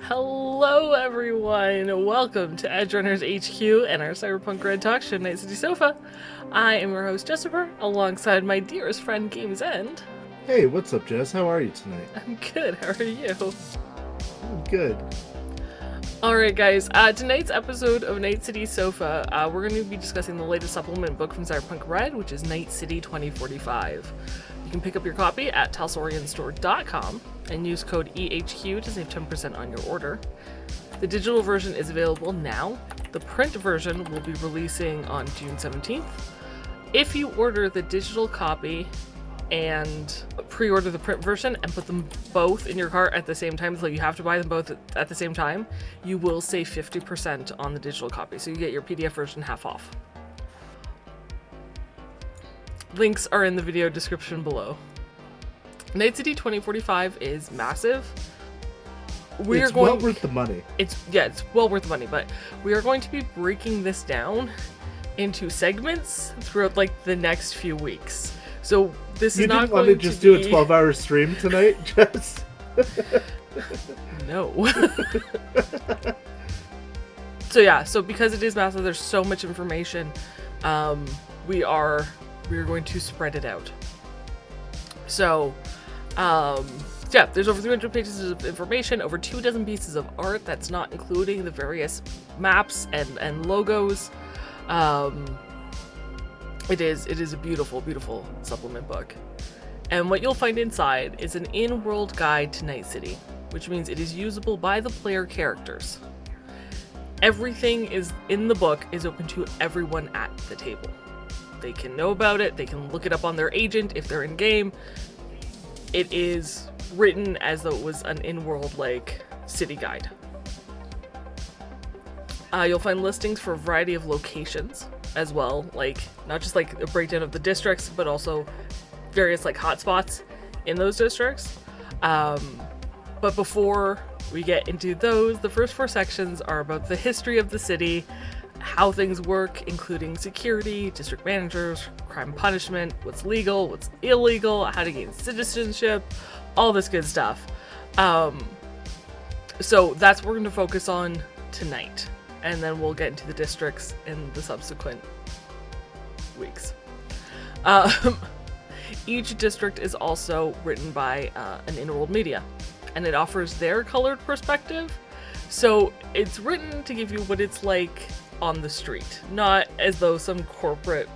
Hello everyone, welcome to Edgerunners HQ and our Cyberpunk RED talk show, Night City Sofa. I am your host, Jessica, alongside my dearest friend, Games End. Hey, what's up, Jess? How are you tonight? I'm good, how are you? I'm good. Alright guys, tonight's episode of Night City Sofa, we're going to be discussing the latest supplement book from Cyberpunk RED, which is Night City 2045. You can pick up your copy at Talsorianstore.com and use code EHQ to save 10% on your order. The digital version is available now. The print version will be releasing on June 17th. If you order the digital copy and pre-order the print version and put them both in your cart at the same time, so you have to buy them both at the same time, you will save 50% on the digital copy, so you get your PDF version half off. Links are in the video description below. Night City 2045 is massive. It's well worth the money. It's well worth the money, but we are going to be breaking this down into segments throughout the next few weeks. So this is not going to be... You didn't want to just do a 12-hour stream tonight, Jess? No. So because it is massive, there's so much information, we are going to spread it out. So, there's over 300 pages of information, over 24 pieces of art, that's not including the various maps and logos. It is a beautiful, beautiful supplement book. And what you'll find inside is an in-world guide to Night City, which means it is usable by the player characters. Everything is in the book is open to everyone at the table. They can know about it, they can look it up on their agent if they're in game. It is written as though it was an in-world city guide. You'll find listings for a variety of locations as well, not just a breakdown of the districts, but also various hotspots in those districts. But before we get into those, the first 4 sections are about the history of the city, how things work, including security, district managers, crime punishment, what's legal, what's illegal, how to gain citizenship, all this good stuff. So that's what we're going to focus on tonight, and then we'll get into the districts in the subsequent weeks. Each district is also written by an in-world media, and it offers their colored perspective. So it's written to give you what it's like on the street, not as though some corporate,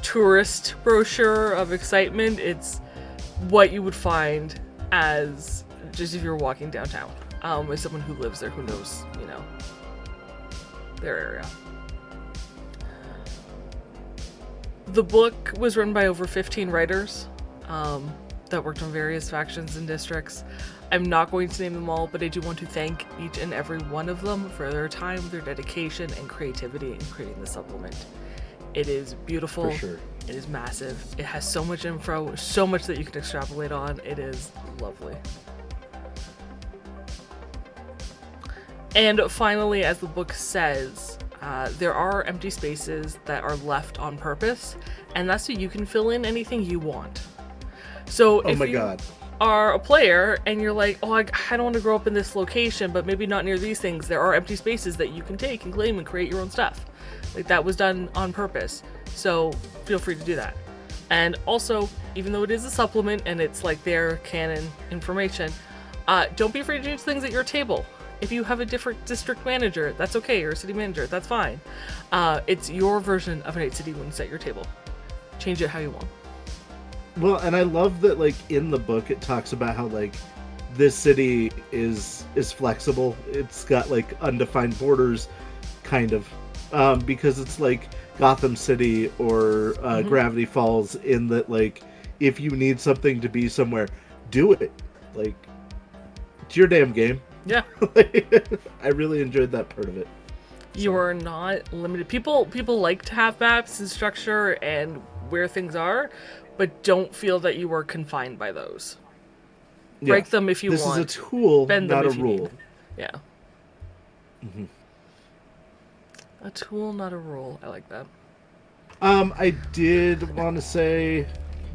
tourist brochure of excitement. It's what you would find as just if you're walking downtown, as someone who lives there, who knows, their area. The book was written by over 15 writers that worked on various factions and districts. I'm not going to name them all, but I do want to thank each and every one of them for their time, their dedication, and creativity in creating the supplement. It is beautiful. For sure. It is massive. It has so much info, so much that you can extrapolate on. It is lovely. And finally, as the book says, there are empty spaces that are left on purpose, and that's so you can fill in anything you want. So if you are a player and you're like, oh, I don't want to grow up in this location, but maybe not near these things, there are empty spaces that you can take and claim and create your own stuff. That was done on purpose. So feel free to do that. And also, even though it is a supplement and it's their canon information, don't be afraid to change things at your table. If you have a different district manager, that's okay, or a city manager, that's fine. It's your version of Night City when it's at your table. Change it how you want. Well, and I love that, in the book, it talks about how, this city is flexible. It's got, undefined borders, kind of. Because it's Gotham City or Gravity Falls, in that, if you need something to be somewhere, do it. It's your damn game. Yeah. I really enjoyed that part of it. You are not limited. People like to have maps and structure and where things are, but don't feel that you are confined by those. Yeah. Break them if you want. This is a tool, not a rule. Yeah. Mm-hmm. A tool, not a rule. I like that. I did want to say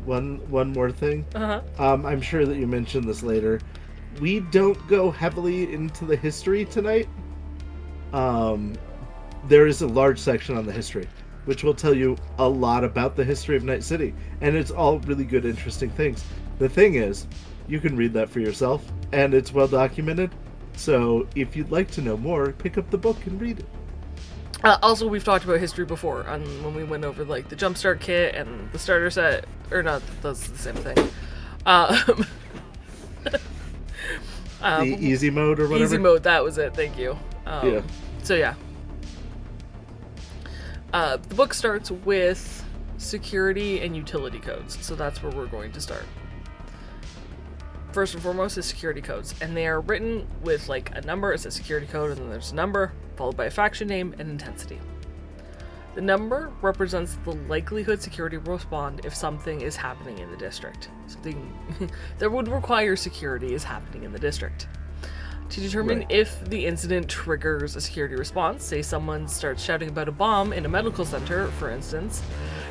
one more thing. Uh-huh. I'm sure that you mentioned this later. we don't go heavily into the history tonight. There is a large section on the history, which will tell you a lot about the history of Night City, and it's all really good, interesting things. The thing is, you can read that for yourself, and it's well documented. So if you'd like to know more, pick up the book and read it. Also, we've talked about history before when we went over like the jumpstart kit and the starter set, or not. That's the same thing. The easy mode or whatever. Easy mode, that was it. Thank you. Yeah. So yeah. The book starts with security and utility codes, so that's where we're going to start. First and foremost is security codes, and they are written with like a number. It's a security code, and then there's a number followed by a faction name and intensity. The number represents the likelihood security will respond if something is happening in the district. Something that would require security is happening in the district. To determine if the incident triggers a security response, say someone starts shouting about a bomb in a medical center, for instance,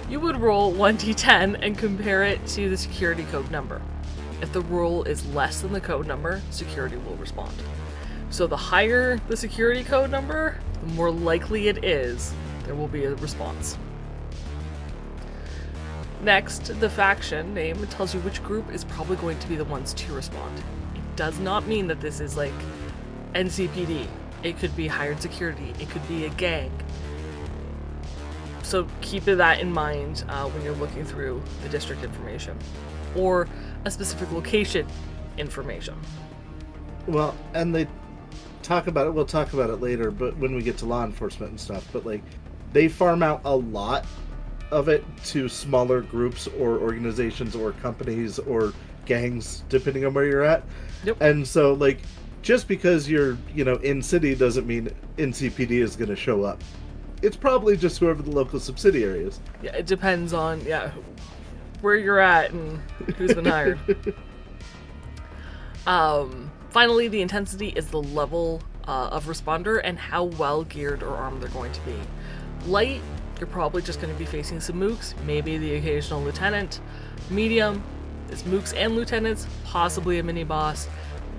you would roll 1d10 and compare it to the security code number. If the roll is less than the code number, security will respond. So the higher the security code number, the more likely it is there will be a response. Next, the faction name tells you which group is probably going to be the ones to respond. It does not mean that this is like NCPD. It could be hired security. It could be a gang. So keep that in mind when you're looking through the district information. Or a specific location information. Well, and they talk about it, we'll talk about it later, but when we get to law enforcement and stuff, but like they farm out a lot of it to smaller groups or organizations or companies or gangs, depending on where you're at. Yep. And so like just because you're, in city doesn't mean NCPD is going to show up. It's probably just whoever the local subsidiary is. Yeah, it depends on where you're at and who's been hired. Finally, the intensity is the level of responder and how well geared or armed they're going to be. Light, you're probably just going to be facing some mooks, maybe the occasional lieutenant. Medium is mooks and lieutenants, possibly a mini boss.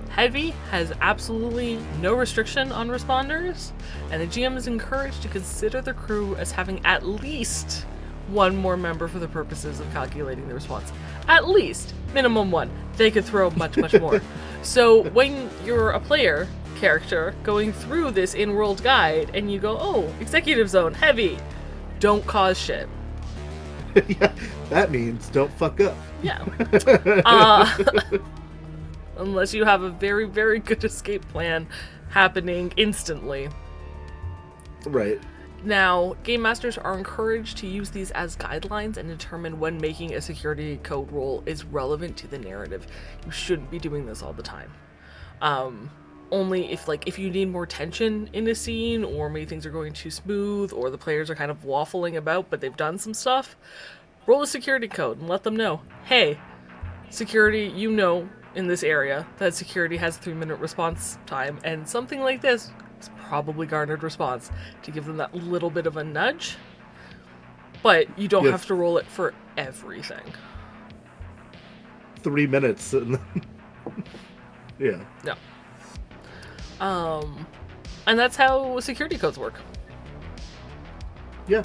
Heavy has absolutely no restriction on responders, and the GM is encouraged to consider the crew as having at least one more member for the purposes of calculating the response. At least. Minimum one. They could throw much, much more. So when you're a player character going through this in-world guide and you go, oh, executive zone, heavy, don't cause shit. Yeah, that means don't fuck up. Yeah. Unless you have a very, very good escape plan happening instantly. Right. Now, game masters are encouraged to use these as guidelines and determine when making a security code roll is relevant to the narrative. You shouldn't be doing this all the time. Only if you need more tension in a scene, or maybe things are going too smooth, or the players are kind of waffling about but they've done some stuff, roll a security code and let them know, hey, security, in this area that security has a 3-minute response time, and something like this is probably garnered response, to give them that little bit of a nudge. But you don't have to roll it for everything. 3 minutes. Yeah. No. And that's how security codes work. Yeah.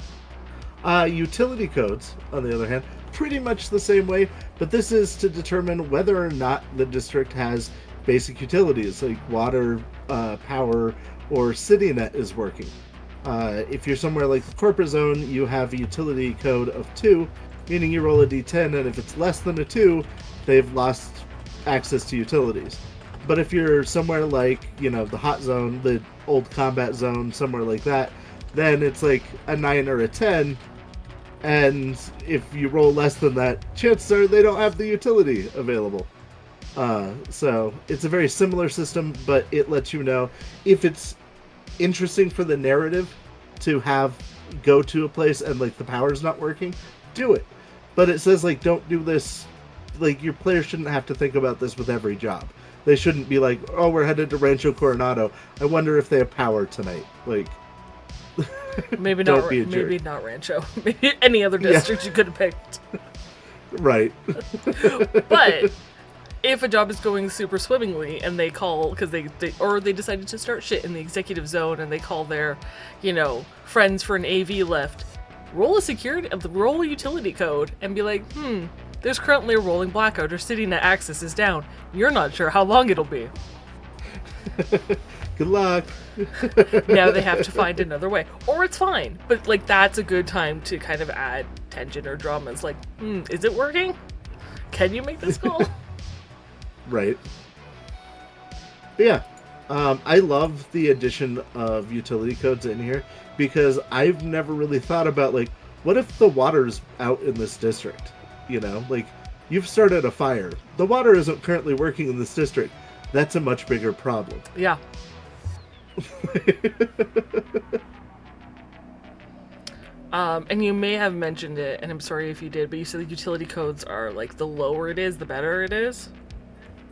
Utility codes, on the other hand, pretty much the same way, but this is to determine whether or not the district has basic utilities like water, power, or city net is working. If you're somewhere like the corporate zone, you have a utility code of 2, meaning you roll a d10, and if it's less than a 2, they've lost access to utilities. But if you're somewhere like, the hot zone, the old combat zone, somewhere like that, then it's like a 9 or a 10, and if you roll less than that, chances are they don't have the utility available. So it's a very similar system, but it lets you know if it's interesting for the narrative to go to a place and like the power's not working, do it. But it says don't do this, your players shouldn't have to think about this with every job. They shouldn't be like, oh, we're headed to Rancho Coronado. I wonder if they have power tonight. Maybe not. Maybe not Rancho. Maybe any other district you could have picked. Right. But if a job is going super swimmingly and they call because they decided to start shit in the executive zone and they call their, friends for an AV lift, roll a utility code and be like, there's currently a rolling blackout or CityNet access is down. You're not sure how long it'll be. Good luck. Now they have to find another way. Or it's fine. But, that's a good time to kind of add tension or drama. It's like, is it working? Can you make this call? Right. Yeah. I love the addition of utility codes in here because I've never really thought about, what if the water's out in this district? You've started a fire. The water isn't currently working in this district. That's a much bigger problem. Yeah. And you may have mentioned it, and I'm sorry if you did, but you said the utility codes are, the lower it is, the better it is?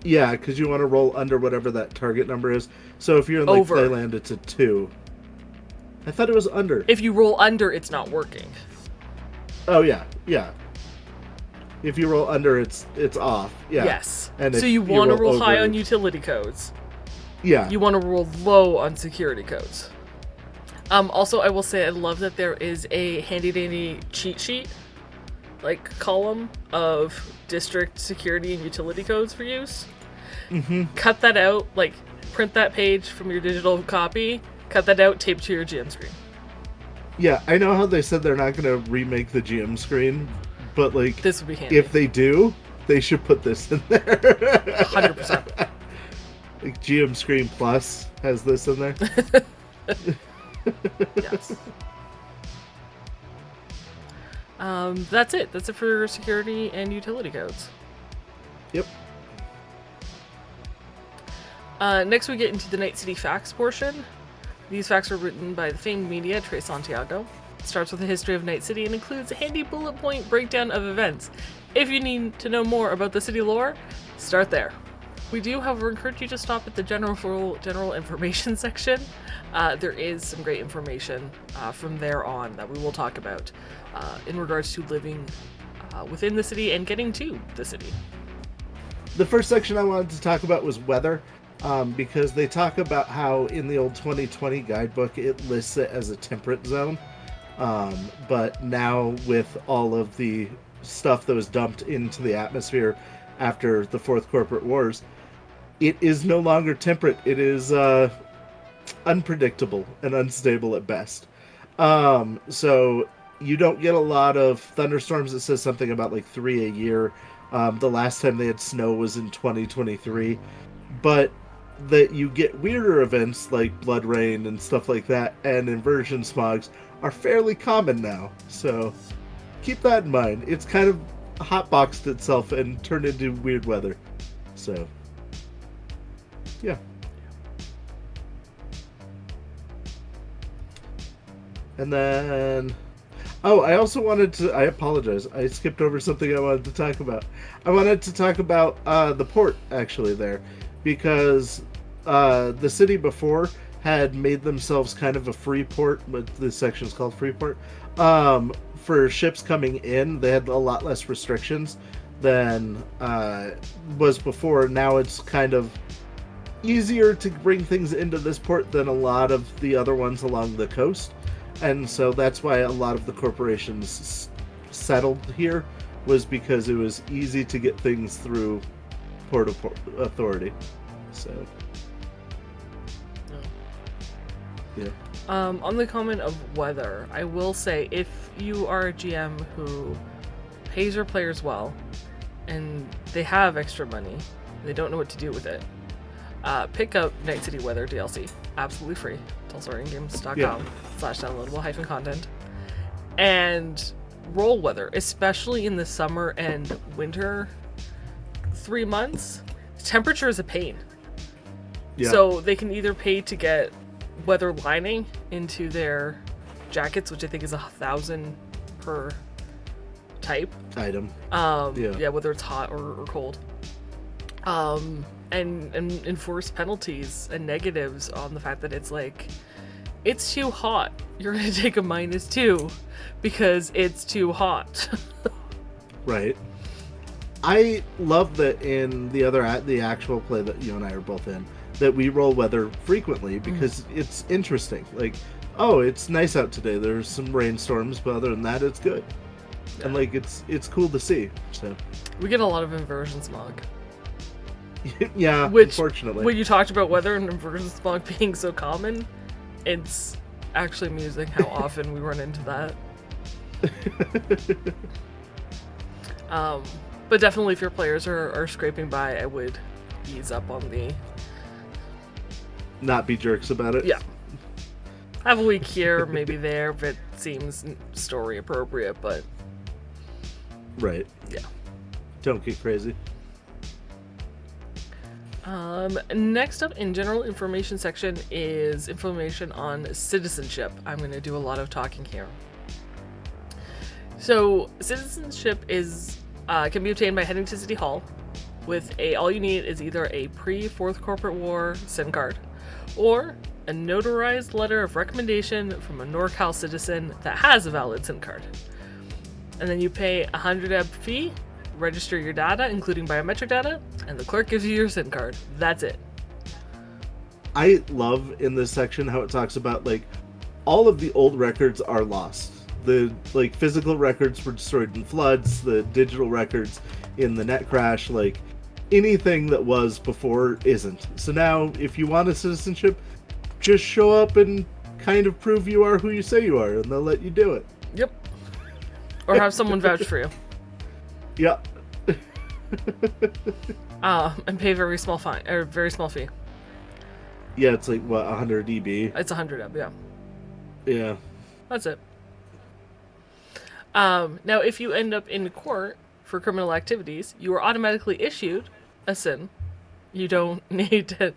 Yeah, because you want to roll under whatever that target number is. So if you're in, Playland, it's a 2. I thought it was under. If you roll under, it's not working. Oh, yeah. If you roll under, it's off. Yeah. Yes. And so you want to roll high on utility codes. Yeah. You want to roll low on security codes. Also, I will say I love that there is a handy-dandy cheat sheet, column of district security and utility codes for use. Mm-hmm. Cut that out, print that page from your digital copy, cut that out, tape to your GM screen. Yeah, I know how they said they're not going to remake the GM screen, but, this would be handy. If they do, they should put this in there. 100%. GM Screen Plus has this in there. Yes. That's it. That's it for security and utility codes. Yep. Next we get into the Night City facts portion. These facts are written by the famed media Trey Santiago. It starts with the history of Night City and includes a handy bullet point breakdown of events. If you need to know more about the city lore, start there. We do, however, encourage you to stop at the general information section. There is some great information from there on that we will talk about in regards to living within the city and getting to the city. The first section I wanted to talk about was weather, because they talk about how in the old 2020 guidebook it lists it as a temperate zone, but now with all of the stuff that was dumped into the atmosphere after the Fourth Corporate Wars, it is no longer temperate. It is unpredictable and unstable at best. So you don't get a lot of thunderstorms. It says something about 3 a year. The last time they had snow was in 2023. But that you get weirder events like blood rain and stuff like that, and inversion smogs are fairly common now. So keep that in mind. It's kind of hotboxed itself and turned into weird weather. So yeah. And then... Oh, I also wanted to... I apologize. I skipped over something I wanted to talk about. I wanted to talk about the port, actually, there. Because the city before had made themselves kind of a free port, but this section is called Freeport. For ships coming in, they had a lot less restrictions than was before. Now it's kind of easier to bring things into this port than a lot of the other ones along the coast. And so that's why a lot of the corporations settled here, was because it was easy to get things through Port Authority. So, yeah. On the comment of weather, I will say, if you are a GM who pays your players well, and they have extra money, they don't know what to do with it, pick up Night City Weather DLC. Absolutely free. TalsorianGames.com/downloadable-content. And roll weather, especially in the summer and winter 3 months. Temperature is a pain. Yeah. So they can either pay to get weather lining into their jackets, which I think is 1,000 per type item. Yeah, whether it's hot or cold. And enforce penalties and negatives on the fact that it's too hot. You're gonna take a -2 because it's too hot. Right. I love that in the actual play that you and I are both in, that we roll weather frequently because it's interesting. Like, oh, it's nice out today. There's some rainstorms, but other than that, it's good. Yeah. And like it's cool to see. So we get a lot of inversion smog. Yeah, unfortunately. When you talked about weather and inversion smog being so common, it's actually amusing how often we run into that. But definitely if your players are scraping by, I would ease up on the... Not be jerks about it? Yeah. Have a week here, maybe there, if it seems story appropriate, but... Right. Yeah. Don't get crazy. Next up in general information section is information on citizenship. I'm going to do a lot of talking here. So citizenship is can be obtained by heading to City Hall with all you need is either a pre-Fourth Corporate War SIN card or a notarized letter of recommendation from a NorCal citizen that has a valid SIN card. And then you pay 100 EB fee, register your data, including biometric data, and the clerk gives you your SIN card. That's it. I love in this section how it talks about like all of the old records are lost. The like physical records were destroyed in floods, the digital records in the net crash, like anything that was before isn't. So now if you want a citizenship, just show up and kind of prove you are who you say you are and they'll let you do it. Yep. Or have someone vouch for you. Yep. And pay a very small fine or very small fee. Yeah, it's like what, 100 EB? It's 100 EB, yeah. Yeah. That's it. Now, if you end up in court for criminal activities, you are automatically issued a SIN. You don't need to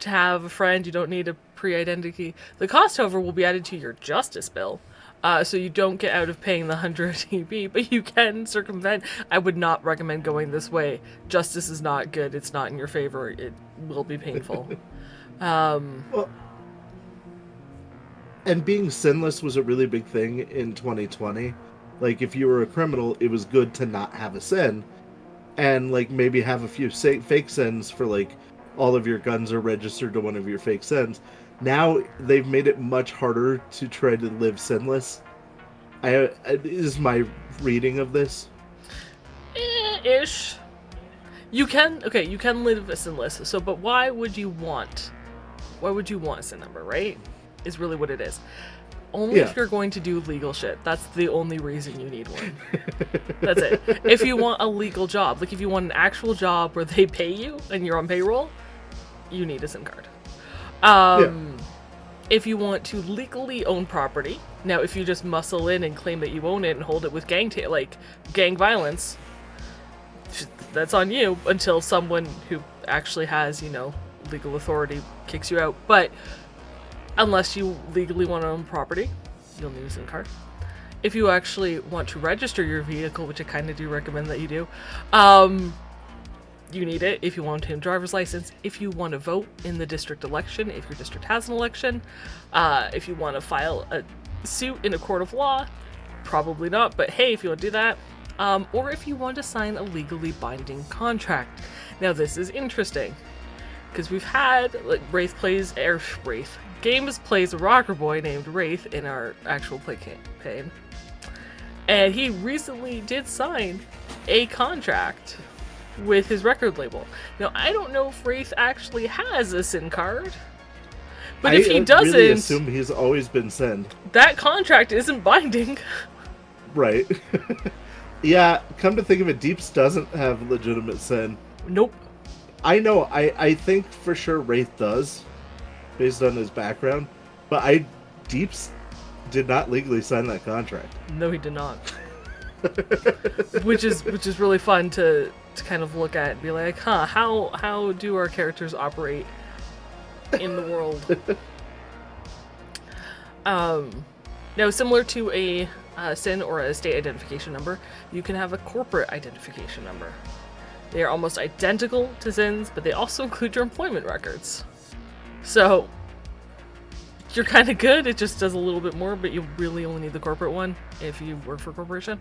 have a friend. You don't need a pre-identity. The cost, however, will be added to your justice bill. So you don't get out of paying the 100 EB, but you can circumvent. I would not recommend going this way. Justice is not good. It's not in your favor. It will be painful. Well, and being sinless was a really big thing in 2020. Like, if you were a criminal, it was good to not have a sin. And, like, maybe have a few fake sins for, like, all of your guns are registered to one of your fake sins. Now, they've made it much harder to try to live sinless. Is my reading of this. Ish. You can live sinless. So, but why would you want a SIN number, right? Is really what it is. Only if you're going to do legal shit. That's the only reason you need one. That's it. If you want a legal job, like if you want an actual job where they pay you and you're on payroll, you need a SIN card. If you want to legally own property, now if you just muscle in and claim that you own it and hold it with gang violence, that's on you until someone who actually has, legal authority kicks you out. But unless you legally want to own property, you'll need a SIN card. If you actually want to register your vehicle, which I kind of do recommend that you do, you need it. If you want to obtain a driver's license, if you want to vote in the district election, if your district has an election, if you want to file a suit in a court of law, probably not, but hey, if you want to do that, or if you want to sign a legally binding contract. Now this is interesting, because we've had, like, Games plays a rocker boy named Wraith in our actual play campaign. And he recently did sign a contract with his record label. Now, I don't know if Wraith actually has a SIN card, but if he doesn't... I really assume he's always been SIN. That contract isn't binding. Right. Yeah, come to think of it, Deeps doesn't have legitimate SIN. Nope. I know, I think for sure Wraith does, based on his background, but Deeps did not legally sign that contract. No, he did not. which is really fun to kind of look at and be like, how do our characters operate in the world? Now, similar to a SIN or a state identification number, you can have a corporate identification number. They are almost identical to SINs, but they also include your employment records. So, you're kind of good. It just does a little bit more, but you really only need the corporate one if you work for a corporation.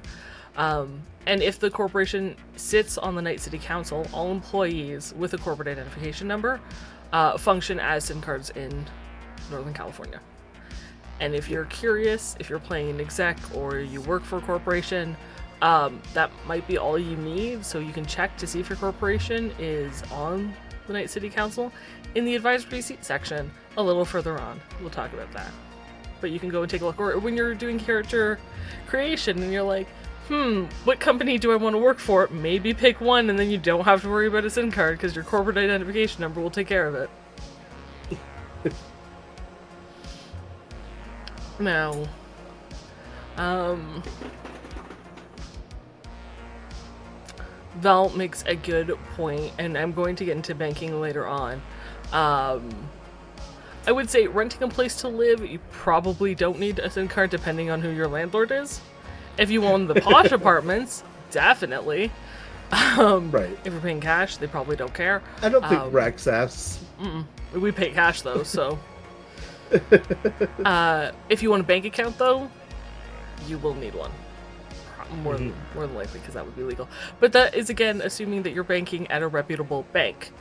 And if the corporation sits on the Night City Council, all employees with a corporate identification number function as SIN cards in Northern California. And if you're curious, if you're playing an exec or you work for a corporation, that might be all you need. So you can check to see if your corporation is on the Night City Council in the advisory seat section a little further on. We'll talk about that. But you can go and take a look. Or when you're doing character creation and you're like, what company do I want to work for? Maybe pick one, and then you don't have to worry about a SIN card because your corporate identification number will take care of it. Now, Val makes a good point, and I'm going to get into banking later on. I would say renting a place to live, you probably don't need a SIM card depending on who your landlord is. If you own the posh apartments, definitely. Right. If you're paying cash, they probably don't care. I don't think Rex asks. We pay cash though, so. If you want a bank account though, you will need one. More than likely, because that would be legal. But that is, again, assuming that you're banking at a reputable bank,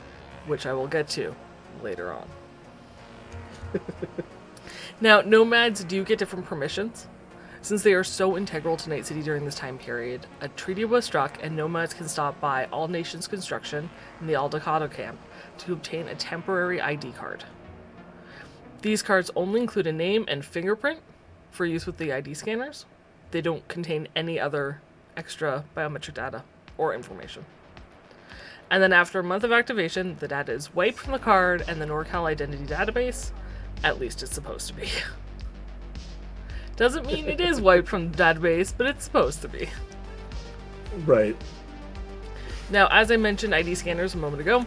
which I will get to later on. Now, nomads do get different permissions. Since they are so integral to Night City during this time period, a treaty was struck and nomads can stop by All Nations Construction in the Aldecado camp to obtain a temporary ID card. These cards only include a name and fingerprint for use with the ID scanners. They don't contain any other extra biometric data or information. And then after a month of activation, the data is wiped from the card and the NorCal identity database. At least it's supposed to be. Doesn't mean it is wiped from the database, but it's supposed to be. Right. Now, as I mentioned ID scanners a moment ago,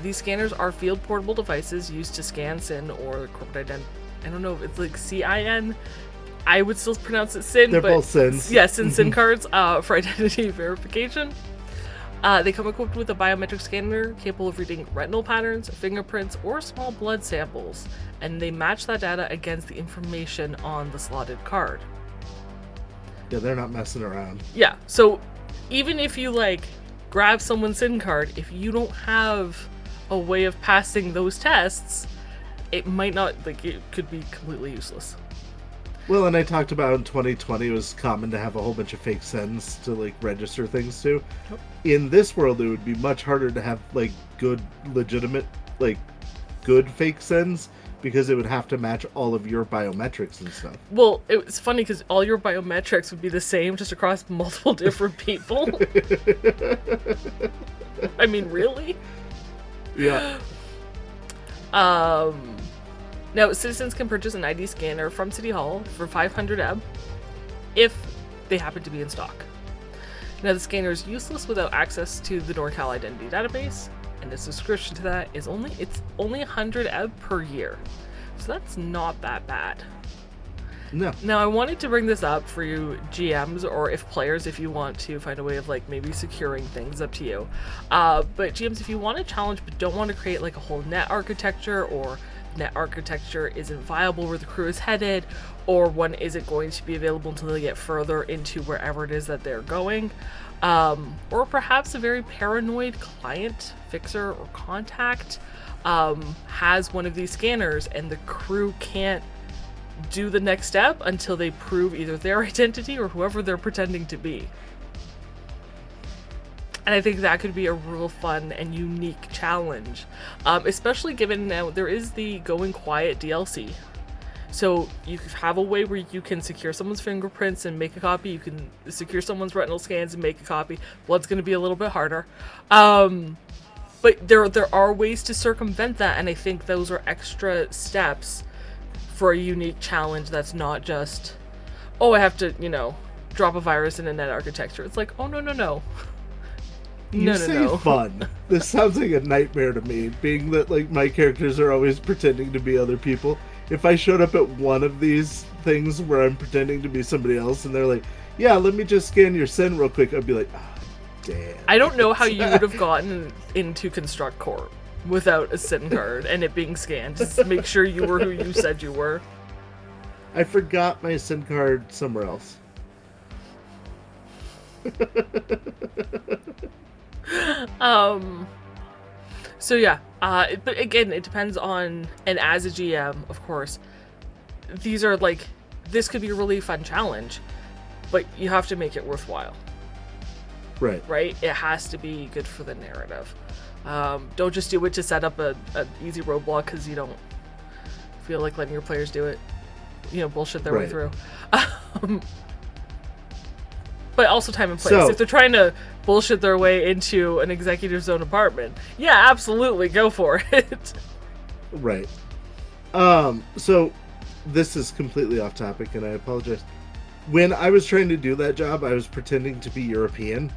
these scanners are field portable devices used to scan SIN or corporate identity. I don't know if it's like CIN. I would still pronounce it SIN, They're but both SINs. yes, SIN cards for identity verification. They come equipped with a biometric scanner capable of reading retinal patterns, fingerprints, or small blood samples, and they match that data against the information on the slotted card. Yeah, they're not messing around. Yeah, so even if you grab someone's SIN card, if you don't have a way of passing those tests, it might not, it could be completely useless. Well, and I talked about in 2020 it was common to have a whole bunch of fake SINs to register things to. Yep. In this world, it would be much harder to have good, legitimate, good fake SINs because it would have to match all of your biometrics and stuff. Well, it's funny because all your biometrics would be the same just across multiple different people. I mean, really? Yeah. Now, citizens can purchase an ID scanner from City Hall for 500 EB if they happen to be in stock. Now, the scanner is useless without access to the NorCal identity database, and the subscription to that is only 100 EB per year. So that's not that bad. No. Now, I wanted to bring this up for you GMs, or if players, if you want to find a way of maybe securing things, up to you. But GMs, if you want to challenge but don't want to create a whole net architecture, or net architecture isn't viable where the crew is headed, or one isn't going to be available until they get further into wherever it is that they're going, or perhaps a very paranoid client, fixer, or contact has one of these scanners and the crew can't do the next step until they prove either their identity or whoever they're pretending to be. And I think that could be a real fun and unique challenge, especially given now there is the Going Quiet DLC. So you have a way where you can secure someone's fingerprints and make a copy. You can secure someone's retinal scans and make a copy. Blood's going to be a little bit harder. But there are ways to circumvent that, and I think those are extra steps for a unique challenge that's not just, oh, I have to, drop a virus in a net architecture. It's like, oh, no. You say fun. This sounds like a nightmare to me, being that my characters are always pretending to be other people. If I showed up at one of these things where I'm pretending to be somebody else and they're like, yeah, let me just scan your SIN real quick, I'd be like, ah, damn. I don't know how you would have gotten into Construct Corp without a SIN card and it being scanned. Just make sure you were who you said you were. I forgot my SIN card somewhere else. So yeah, but again, it depends on, and as a GM, of course, these are like, this could be a really fun challenge, but you have to make it worthwhile. Right. Right? It has to be good for the narrative. Don't just do it to set up an easy roadblock because you don't feel like letting your players do it. You know, bullshit their way through. But also time and place. So, if they're trying to bullshit their way into an executive's own apartment, yeah, absolutely, go for it. Right. So this is completely off topic, and I apologize. When I was trying to do that job, I was pretending to be European.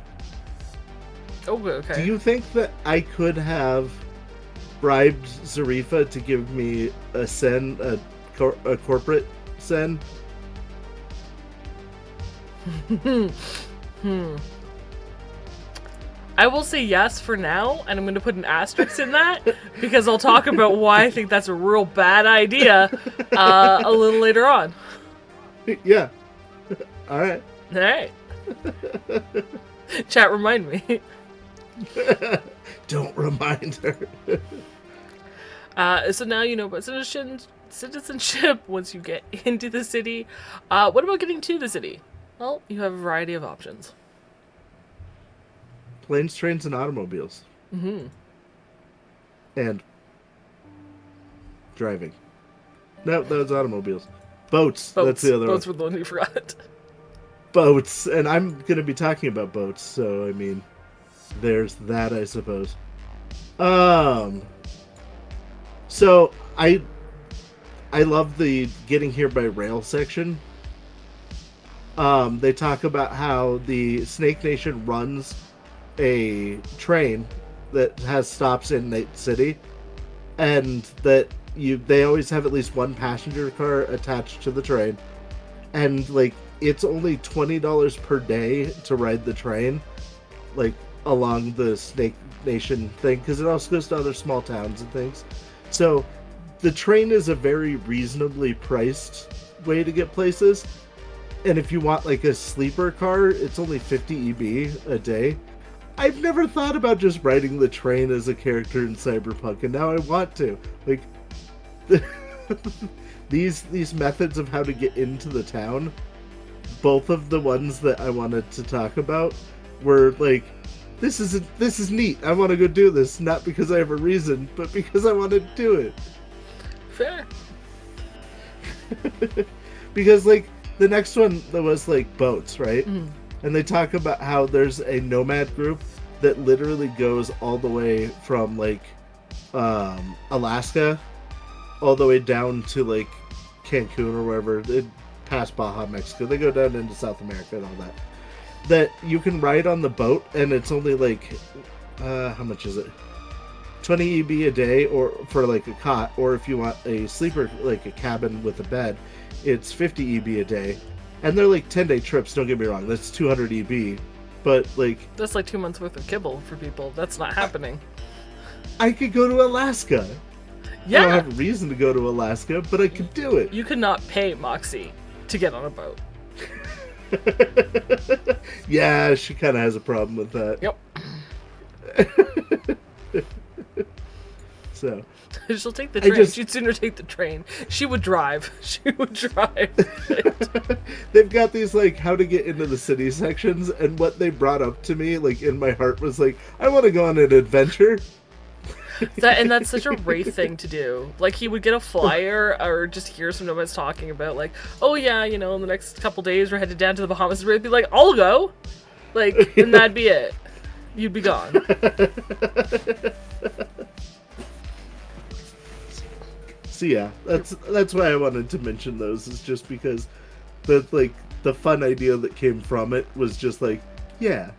Oh, okay. Do you think that I could have bribed Zarifa to give me a sen, a corporate sen? I will say yes for now, and I'm going to put an asterisk in that because I'll talk about why I think that's a real bad idea a little later on. Yeah. All right. All right. Chat, remind me. Don't remind her. So now you know about citizenship once you get into the city. What about getting to the city? Well, you have a variety of options. Planes, trains, and automobiles. Mm-hmm. And driving. No, that was automobiles. Boats. That's the other Boats one. were the one you forgot. Boats. And I'm going to be talking about boats, so, I mean, there's that, I suppose. So, I love the getting here by rail section. They talk about how the Snake Nation runs a train that has stops in Night City, and that they always have at least one passenger car attached to the train, and like it's only $20 per day to ride the train, like along the Snake Nation thing, because it also goes to other small towns and things. So the train is a very reasonably priced way to get places. And if you want like a sleeper car, it's only 50 EB a day. I've never thought about just riding the train as a character in Cyberpunk, and now I want to. Like, these methods of how to get into the town, both of the ones that I wanted to talk about, were like, this is neat. I want to go do this, not because I have a reason, but because I want to do it. Fair. Because like the next one that was like boats, right? Mm. And they talk about how there's a nomad group that literally goes all the way from like Alaska all the way down to like Cancun or wherever, past Baja, Mexico. They go down into South America and all that. That you can ride on the boat, and it's only like how much is it? 20 EB a day, or for like a cot, or if you want a sleeper, like a cabin with a bed, it's 50 EB a day. And they're like 10-day trips, don't get me wrong, that's 200 EB. But like, that's like 2 months worth of kibble for people. That's not happening. I could go to Alaska. Yeah. I don't have a reason to go to Alaska, but I could do it. You could not pay Moxie to get on a boat. Yeah, she kind of has a problem with that. Yep. So she'll take the train. She'd sooner take the train. She would drive. She would drive. They've got these like how to get into the city sections, and what they brought up to me, like in my heart, was like, I want to go on an adventure. That's such a Wraith thing to do. Like, he would get a flyer or just hear some nomads talking about, like, oh yeah, you know, in the next couple days we're headed down to the Bahamas. We'd be like, I'll go. Like, and that'd be it. You'd be gone. So yeah, that's why I wanted to mention those, is just because the fun idea that came from it was just like, yeah.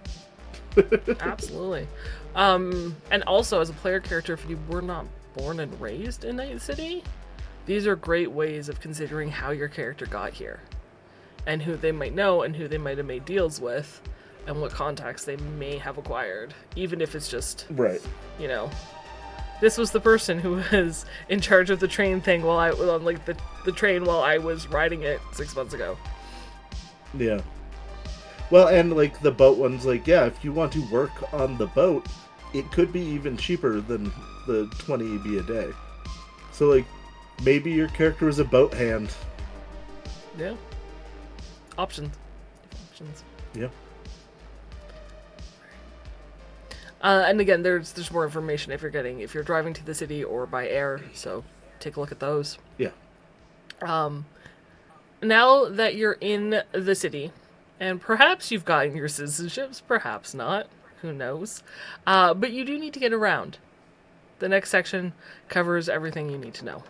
Absolutely. And also, as a player character, if you were not born and raised in Night City, these are great ways of considering how your character got here, and who they might know, and who they might have made deals with, and what contacts they may have acquired, even if it's just, right, you know, this was the person who was in charge of the train thing while I was on like the train while I was riding it 6 months ago. Yeah. Well, and like the boat one's like, yeah, if you want to work on the boat, it could be even cheaper than the 20 EB a day. So like, maybe your character is a boat hand. Yeah. Options. Yeah. And again, there's more information if you're driving to the city or by air. So take a look at those. Yeah. Now that you're in the city, and perhaps you've gotten your citizenships, perhaps not. Who knows? But you do need to get around. The next section covers everything you need to know.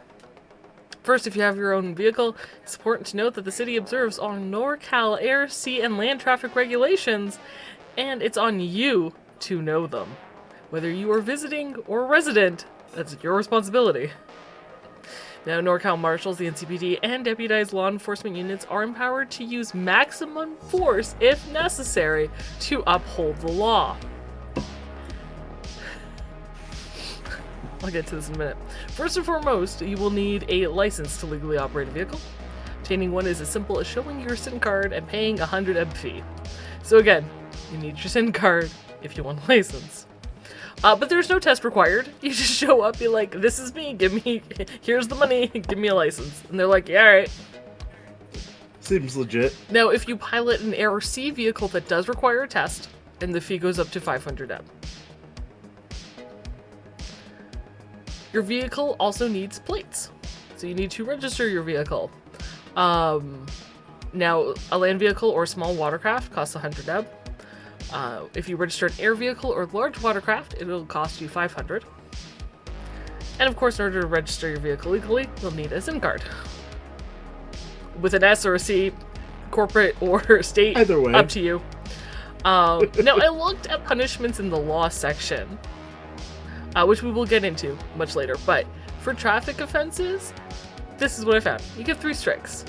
First, if you have your own vehicle, it's important to note that the city observes all NorCal air, sea, and land traffic regulations, and it's on you to know them. Whether you are visiting or resident, that's your responsibility. Now, NorCal marshals, the NCPD, and deputized law enforcement units are empowered to use maximum force, if necessary, to uphold the law. I'll get to this in a minute. First and foremost, you will need a license to legally operate a vehicle. Obtaining one is as simple as showing your SIN card and paying a 100 EB fee. So again, you need your SIN card if you want a license. But there's no test required. You just show up, be like, this is me, here's the money, give me a license. And they're like, yeah, alright. Seems legit. Now, if you pilot an air or sea vehicle that does require a test, and the fee goes up to 500 EB. Your vehicle also needs plates, so you need to register your vehicle. Now, a land vehicle or small watercraft costs 100 EB. If you register an air vehicle or large watercraft, it will cost you 500. And of course, in order to register your vehicle legally, you'll need a SIM card. With an S or a C, corporate or state, either way, up to you. Now, I looked at punishments in the law section, which we will get into much later, but for traffic offenses, this is what I found. You get 3 strikes.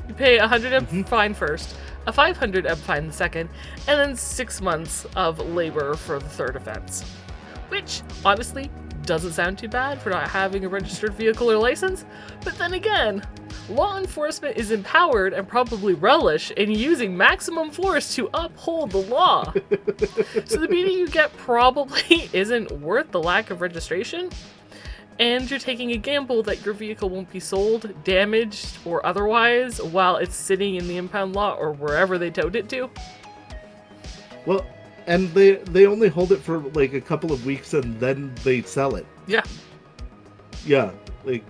You pay a 100 EB fine first, a 500 EB fine the second, and then 6 months of labor for the third offense. Which, honestly, doesn't sound too bad for not having a registered vehicle or license, but then again, law enforcement is empowered and probably relish in using maximum force to uphold the law. So the beating you get probably isn't worth the lack of registration, and you're taking a gamble that your vehicle won't be sold, damaged, or otherwise while it's sitting in the impound lot or wherever they towed it to. Well, and they only hold it for like a couple of weeks and then they sell it. Yeah. Yeah, like.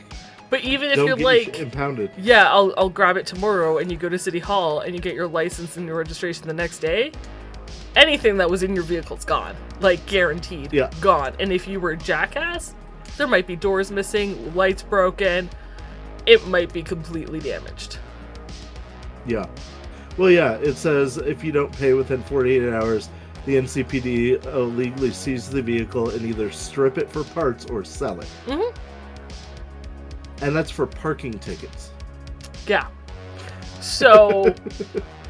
But even if don't you're get like, impounded. Yeah, I'll grab it tomorrow, and you go to City Hall and you get your license and your registration the next day, anything that was in your vehicle's gone. Like, guaranteed. Yeah. Gone. And if you were a jackass, there might be doors missing, lights broken, it might be completely damaged. Yeah. Well, yeah, it says if you don't pay within 48 hours, the NCPD illegally seize the vehicle and either strip it for parts or sell it. Mm-hmm. And that's for parking tickets. Yeah. So,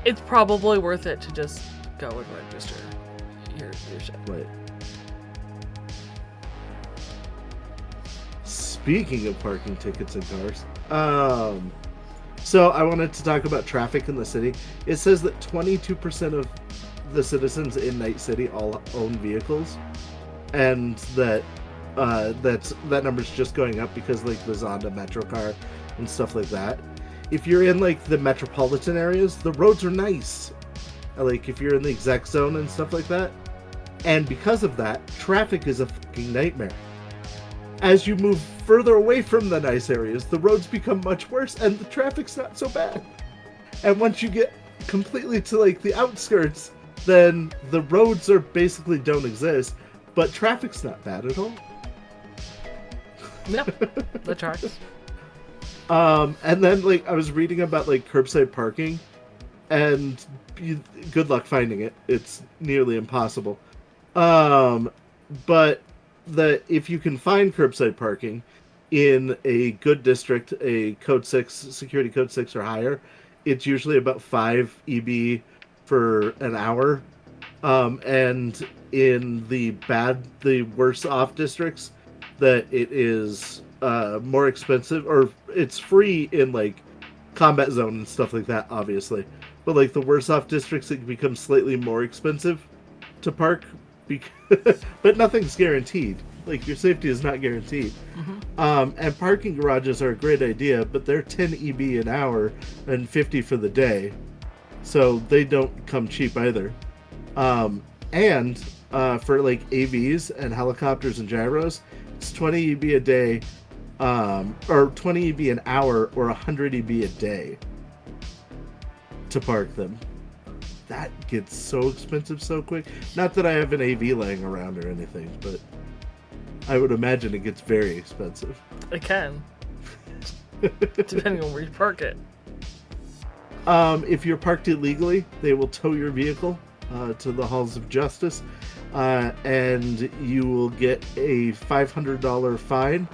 it's probably worth it to just go and register your shit. Right. Speaking of parking tickets and cars, so I wanted to talk about traffic in the city. It says that 22% of the citizens in Night City all own vehicles, and that number's just going up because like the Zonda Metro car and stuff like that. If you're in like the metropolitan areas, the roads are nice. Like if you're in the exec zone and stuff like that, and because of that, traffic is a fucking nightmare. As you move further away from the nice areas, the roads become much worse and the traffic's not so bad. And once you get completely to like the outskirts, then the roads are basically don't exist, but traffic's not bad at all. No, the tracks. And then like I was reading about like curbside parking, and good luck finding it. It's nearly impossible. But if you can find curbside parking in a good district, a code 6, security code 6 or higher, it's usually about 5 EB for an hour. And in the worse off districts, that it is more expensive, or it's free in like combat zone and stuff like that, obviously. but like the worse off districts, it becomes slightly more expensive to park, because, but nothing's guaranteed. Like your safety is not guaranteed. And parking garages are a great idea, but they're 10 EB an hour and 50 for the day, so they don't come cheap either. And for like AVs and helicopters and gyros, it's 20 EB a day, or 20 EB an hour, or 100 EB a day to park them. That gets so expensive so quick. Not that I have an AV laying around or anything, but I would imagine it gets very expensive. It can. Depending on where you park it. If you're parked illegally, they will tow your vehicle to the halls of justice, and you will get a $500 fine.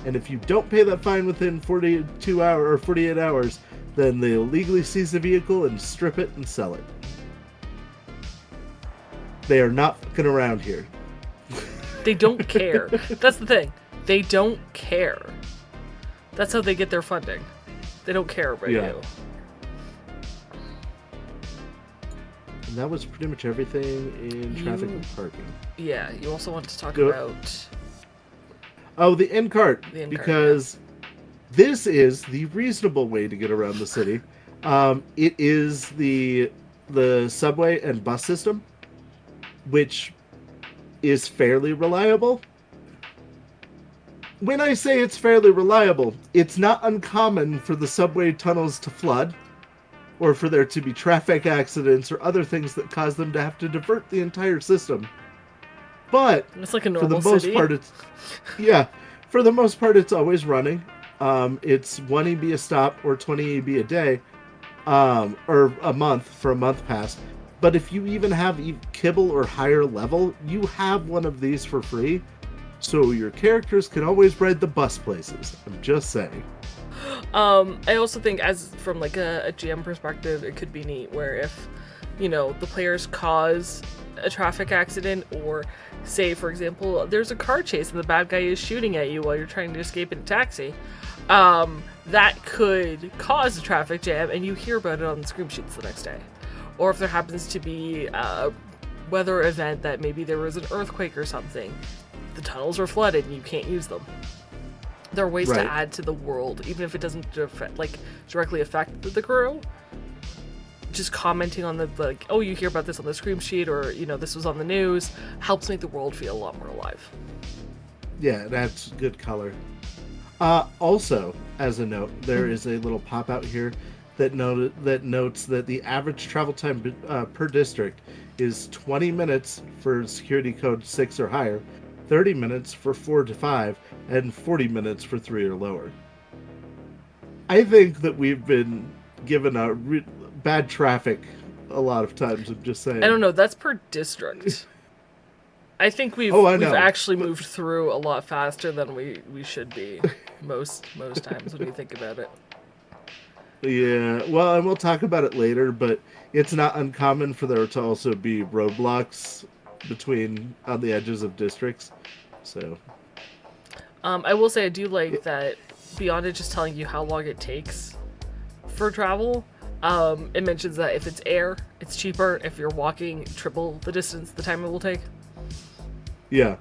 And if you don't pay that fine within 48 hours, then they'll legally seize the vehicle and strip it and sell it. They are not fucking around here. They don't care. That's the thing. They don't care. That's how they get their funding. They don't care about you. And that was pretty much everything in traffic and parking. Yeah, you also want to talk about... Oh, the end cart. The end because this is the reasonable way to get around the city. It is the subway and bus system, which is fairly reliable. When I say it's fairly reliable, it's not uncommon for the subway tunnels to flood, or for there to be traffic accidents or other things that cause them to have to divert the entire system. But it's like a normal for the most city. part, for the most part, it's always running. It's 1 EB a stop or 20 EB a day, or a month for a month pass. But if you even have kibble or higher level, you have one of these for free. So your characters can always ride the bus places. I'm just saying. I also think, as from like a GM perspective, it could be neat where if, the players cause a traffic accident, or say, for example, there's a car chase and the bad guy is shooting at you while you're trying to escape in a taxi, that could cause a traffic jam and you hear about it on the scream sheets the next day. Or if there happens to be a weather event that maybe there was an earthquake or something, the tunnels are flooded and you can't use them. There are ways to add to the world, even if it doesn't directly affect the crew. Just commenting on you hear about this on the scream sheet, or this was on the news, helps make the world feel a lot more alive. Yeah, that's good color. Also, as a note, there is a little pop out here that notes that the average travel time per district is 20 minutes for security code 6 or higher, 30 minutes for 4 to 5, and 40 minutes for 3 or lower. I think that we've been given bad traffic a lot of times. I'm just saying. I don't know. That's per district. I think we've actually moved through a lot faster than we should be most times when you think about it. Yeah, well, and we'll talk about it later, but it's not uncommon for there to also be roadblocks on the edges of districts. So, I will say I do like that beyond it just telling you how long it takes for travel. It mentions that if it's air, it's cheaper. If you're walking, triple the distance, the time it will take. Yeah.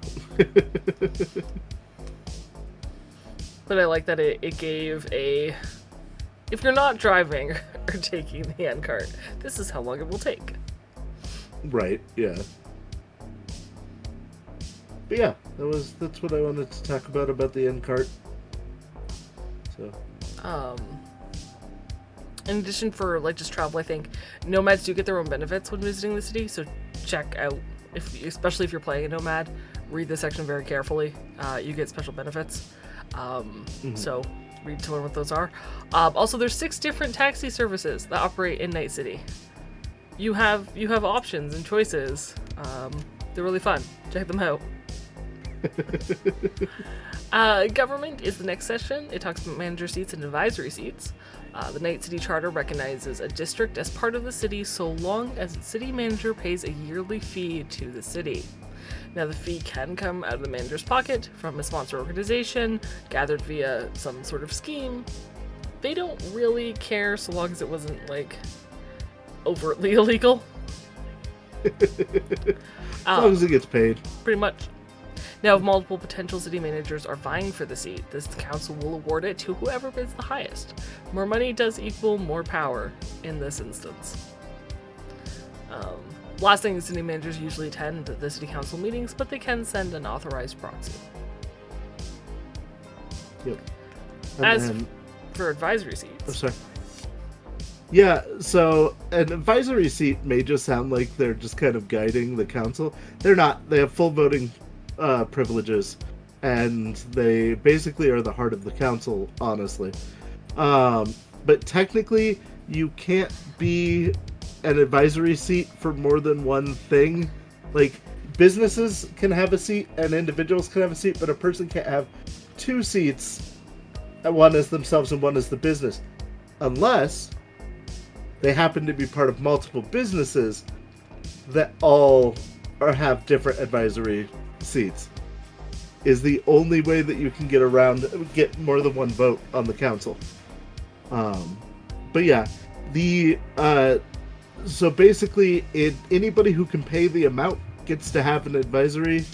But I like that it gave if you're not driving or taking the end cart, this is how long it will take. Right, yeah. But yeah, that's what I wanted to talk about the end cart. So. In addition for just travel, I think nomads do get their own benefits when visiting the city, so check out, especially if you're playing a nomad, read this section very carefully. You get special benefits. So read to learn what those are. Also, there's 6 different taxi services that operate in Night City. You have options and choices. They're really fun. Check them out. Government is the next session. It talks about manager seats and advisory seats. The Night City Charter recognizes a district as part of the city so long as its city manager pays a yearly fee to the city. Now, the fee can come out of the manager's pocket, from a sponsor organization, gathered via some sort of scheme. They don't really care so long as it wasn't, overtly illegal. As long as it gets paid. Pretty much. Now, if multiple potential city managers are vying for the seat, this council will award it to whoever bids the highest. More money does equal more power in this instance. Last thing, city managers usually attend the city council meetings, but they can send an authorized proxy. Yep. As for advisory seats. Oh, sorry. Yeah, so an advisory seat may just sound like they're just kind of guiding the council. They're not. They have full voting privileges, and they basically are the heart of the council, honestly. But technically, you can't be an advisory seat for more than one thing. Like, businesses can have a seat and individuals can have a seat, but a person can't have two seats, one as themselves and one as the business, unless they happen to be part of multiple businesses that all have different advisory seats. Is the only way that you can get more than one vote on the council. But yeah, so basically, anybody who can pay the amount gets to have an advisory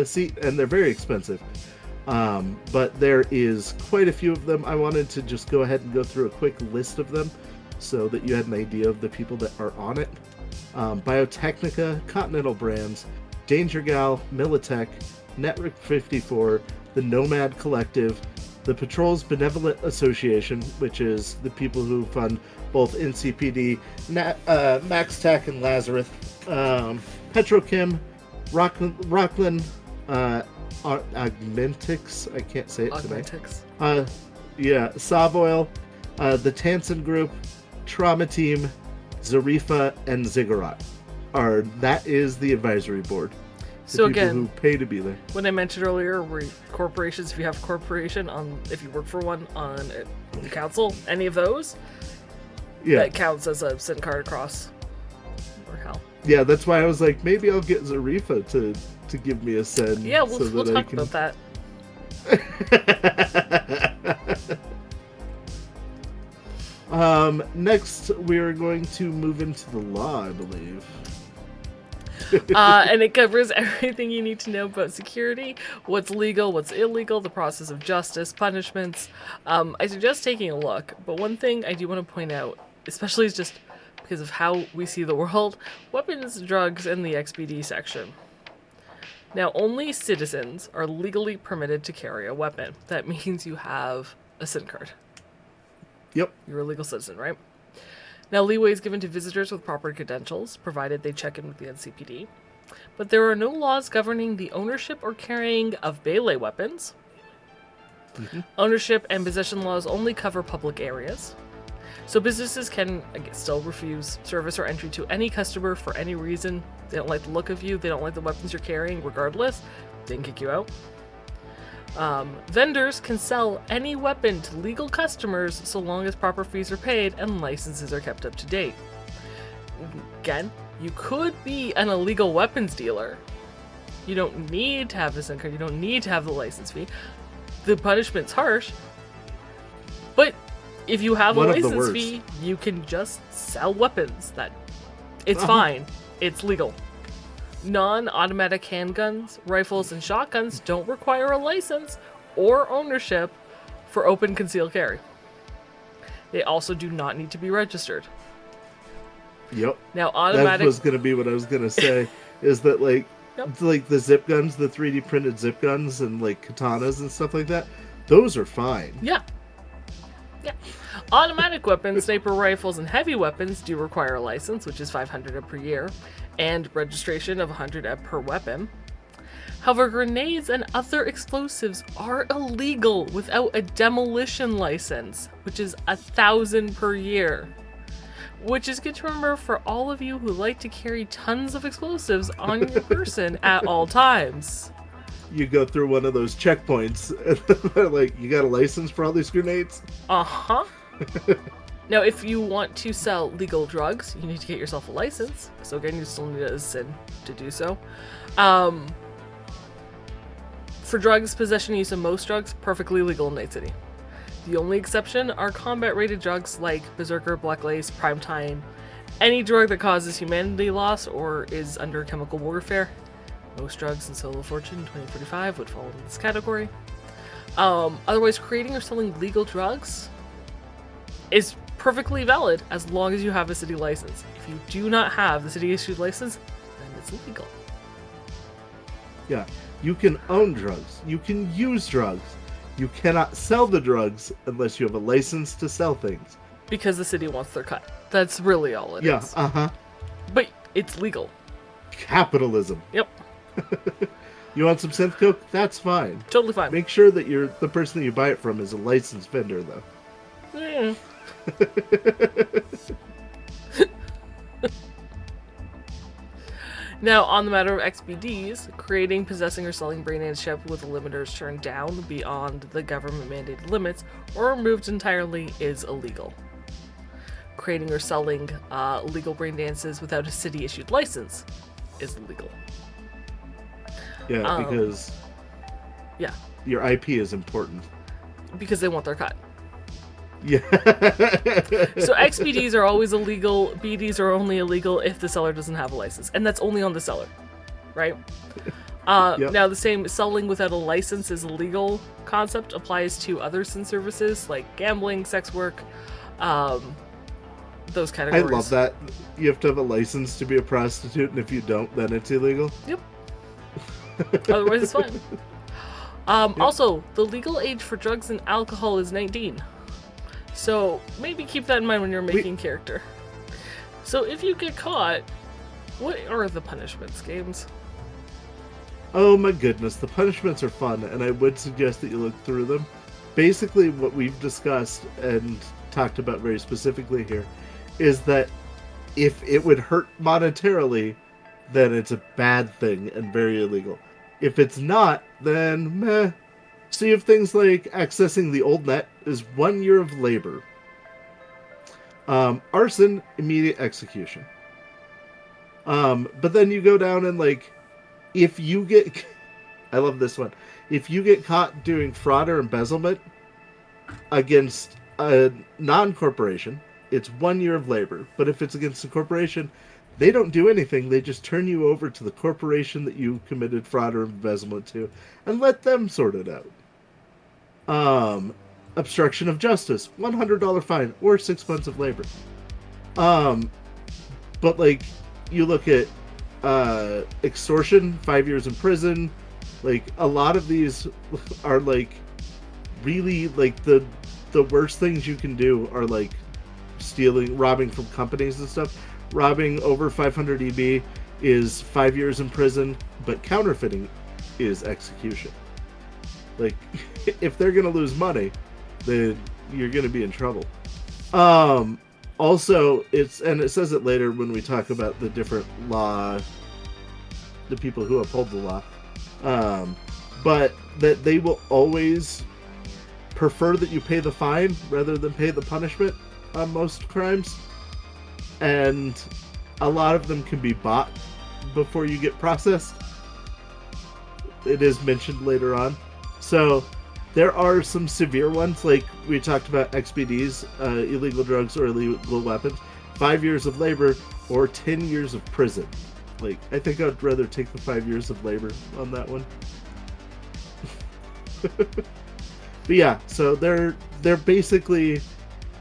seat, and they're very expensive. But there is quite a few of them. I wanted to just go ahead and go through a quick list of them so that you had an idea of the people that are on it. Biotechnica, Continental Brands, Danger Gal, Militech, Network 54, the Nomad Collective, the Patrol's Benevolent Association, which is the people who fund both NCPD, Max Tech, and Lazarus, Petrochem, Rockland, Augmentix, I can't say it today. Augmentix. Savoil, the Tansen Group, Trauma Team, Zarifa, and Ziggurat. That is the advisory board. So people again, who pay to be there. When I mentioned earlier, where corporations, if you have a corporation if you work for one on the council, any of those, that counts as a SIN card across. Or hell. Yeah, that's why I was like, maybe I'll get Zarifa to give me a SIN. Yeah, we'll talk about that. Next, we are going to move into the law, I believe. And it covers everything you need to know about security, what's legal, what's illegal, the process of justice, punishments. I suggest taking a look, but one thing I do want to point out, especially is just because of how we see the world, weapons, drugs, and the XBD section. Now, only citizens are legally permitted to carry a weapon. That means you have a SIN card. Yep. You're a legal citizen, right? Now, leeway is given to visitors with proper credentials, provided they check in with the NCPD. But there are no laws governing the ownership or carrying of melee weapons. Mm-hmm. Ownership and possession laws only cover public areas. So businesses can still refuse service or entry to any customer for any reason. They don't like the look of you, they don't like the weapons you're carrying, regardless. They can kick you out. Vendors can sell any weapon to legal customers so long as proper fees are paid and licenses are kept up to date. Again, you could be an illegal weapons dealer. You don't need to have a SIN card, you don't need to have the license fee. The punishment's harsh, but if you have a license fee, you can just sell weapons. It's fine. It's legal. Non-automatic handguns, rifles, and shotguns don't require a license or ownership for open concealed carry. They also do not need to be registered. Yep. Now, automatic... That was going to be what I was going to say, is that, like, Yep. like the zip guns, the 3D printed zip guns, and, like, katanas and stuff like that, those are fine. Yeah. Automatic weapons, sniper rifles, and heavy weapons do require a license, which is 500 per year, and registration of 100 per weapon. However, grenades and other explosives are illegal without a demolition license, which is 1,000 per year. Which is good to remember for all of you who like to carry tons of explosives on your person at all times. You go through one of those checkpoints, and they're like, you got a license for all these grenades? Uh-huh. Now, if you want to sell legal drugs, you need to get yourself a license. So again, you still need a SIN to do so. For drugs, possession and use of most drugs, perfectly legal in Night City. The only exception are combat-rated drugs like Berserker, Black Lace, Primetime, Any drug that causes humanity loss or is under chemical warfare. Most drugs in Solo Fortune 2045 would fall into this category. Otherwise, creating or selling legal drugs is perfectly valid as long as you have a city license. If you do not have the city issued license, then it's illegal. Yeah, you can own drugs. You can use drugs. You cannot sell the drugs unless you have a license to sell things. Because the city wants their cut. That's really all it is. Yeah, uh-huh. But it's legal. Capitalism. Yep. You want some synth coke? That's fine. Totally fine. Make sure that the person that you buy it from is a licensed vendor, though. Mm. Now, on the matter of XBDs, creating, possessing, or selling brain chip with the limiters turned down beyond the government-mandated limits or removed entirely is illegal. Creating or selling legal brain dances without a city-issued license is illegal. Yeah, because your IP is important. Because they want their cut. Yeah. So XBDs are always illegal. BDs are only illegal if the seller doesn't have a license, and that's only on the seller, right? Yep. Now, the same selling without a license is illegal concept applies to other sin services like gambling, sex work, those categories. I love that. You have to have a license to be a prostitute, and if you don't, then it's illegal. Yep. Otherwise, it's fine. Yep. Also, the legal age for drugs and alcohol is 19. So maybe keep that in mind when you're making character. So if you get caught, what are the punishments, Games? Oh my goodness, the punishments are fun, and I would suggest that you look through them. Basically, what we've discussed and talked about very specifically here is that if it would hurt monetarily, then it's a bad thing and very illegal. If it's not, then meh. So you have things like accessing the old net is 1 year of labor. Arson, immediate execution. But then you go down and if you get... I love this one. If you get caught doing fraud or embezzlement against a non-corporation, it's 1 year of labor. But if it's against a corporation, they don't do anything. They just turn you over to the corporation that you committed fraud or embezzlement to and let them sort it out. Obstruction of justice, $100 fine or 6 months of labor. But you look at extortion, 5 years in prison. A lot of these are really the worst things you can do are stealing, robbing from companies and stuff. Robbing over 500 EB is 5 years in prison, but counterfeiting is execution. If they're gonna lose money, then you're gonna be in trouble. Also, it says it later when we talk about the different law, the people who uphold the law, but that they will always prefer that you pay the fine rather than pay the punishment on most crimes, and a lot of them can be bought before you get processed. It is mentioned later on. So there are some severe ones, like we talked about XBDs, illegal drugs or illegal weapons, 5 years of labor or 10 years of prison. I think I'd rather take the 5 years of labor on that one. But yeah, so they're basically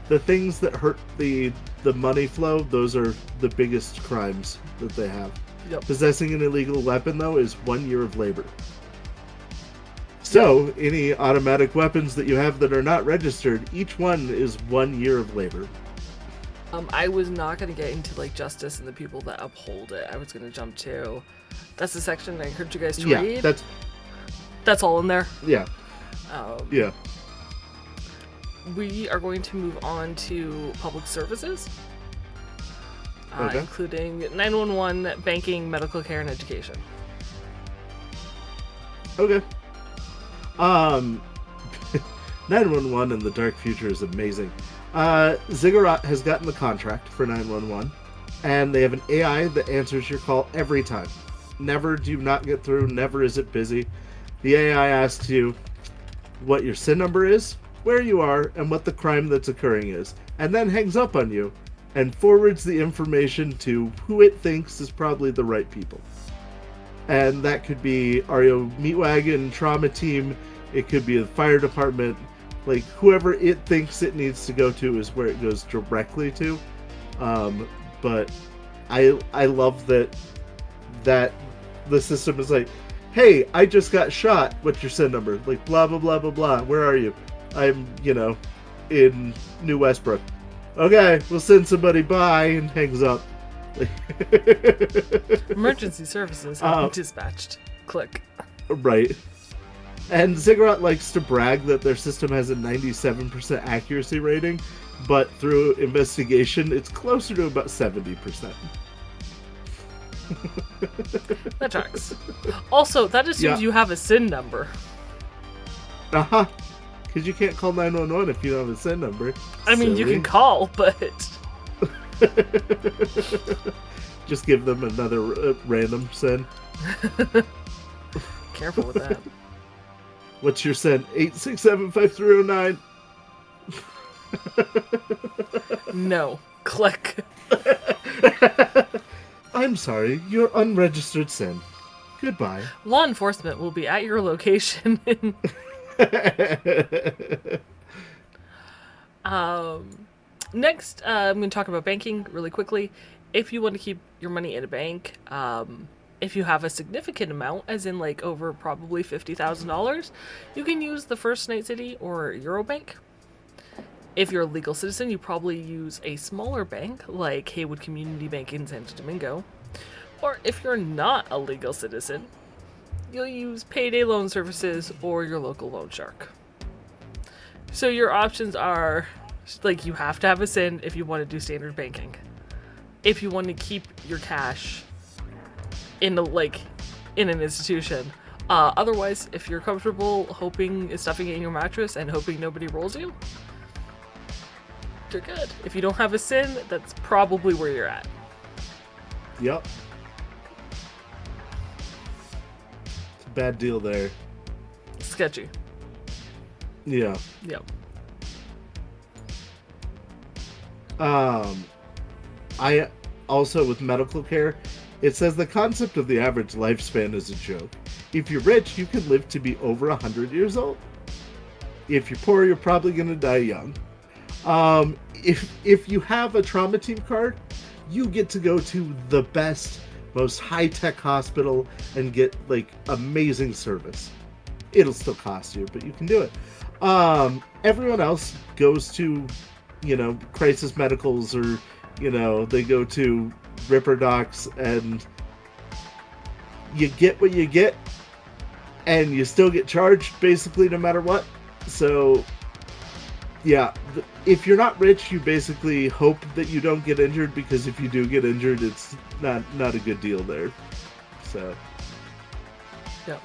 the things that hurt the money flow. Those are the biggest crimes that they have. Yep. Possessing an illegal weapon, though, is 1 year of labor. So, any automatic weapons that you have that are not registered, each one is 1 year of labor. I was not going to get into justice and the people that uphold it. I was going to jump to... That's the section I encourage you guys to read. That's all in there. Yeah. Yeah. We are going to move on to public services, Okay. including 911, banking, medical care, and education. Okay. 911 in the dark future is amazing. Ziggurat has gotten the contract for 911, and they have an AI that answers your call every time. Never do you not get through, never is it busy. The AI asks you what your SIN number is, where you are, and what the crime that's occurring is, and then hangs up on you and forwards the information to who it thinks is probably the right people. And that could be REO Meatwagon, Trauma Team, it could be the fire department, like whoever it thinks it needs to go to is where it goes directly to. But I love that the system is like, hey, I just got shot. What's your SIN number? Like, blah, blah, blah, blah, blah. Where are you? I'm, in New Westbrook. Okay, we'll send somebody by, and hangs up. Emergency services have been dispatched. Click. Right. And Ziggurat likes to brag that their system has a 97% accuracy rating, but through investigation, it's closer to about 70%. That tracks. Also, that assumes you have a SIN number. Uh-huh. Because you can't call 911 if you don't have a SIN number. I mean, you can call, but... Just give them another random SIN. Careful with that. What's your SIN? 8675309. No. Click. I'm sorry, you're unregistered SIN. Goodbye. Law enforcement will be at your location in... Next, I'm going to talk about banking really quickly. If you want to keep your money in a bank, if you have a significant amount, as in like over probably $50,000, you can use the First Night City or Eurobank. If you're a legal citizen, you probably use a smaller bank like Haywood Community Bank in Santo Domingo. Or if you're not a legal citizen, you'll use Payday Loan Services or your local loan shark. So your options are, like, you have to have a SIN if you want to do standard banking. If you want to keep your cash in an institution. Otherwise, if you're comfortable stuffing it in your mattress and hoping nobody rolls you, you're good. If you don't have a SIN, that's probably where you're at. Yep. It's a bad deal there. Sketchy. Yeah. Yep. I also, with medical care, it says the concept of the average lifespan is a joke. If you're rich, you can live to be over 100 years old. If you're poor, you're probably going to die young. If you have a trauma team card, you get to go to the best, most high-tech hospital and get, like, amazing service. It'll still cost you, but you can do it. Everyone else goes to, crisis medicals, or, they go to Ripper Docs, and you get what you get, and you still get charged, basically, no matter what. So, yeah, if you're not rich, you basically hope that you don't get injured, because if you do get injured, it's not a good deal there. So. Yep.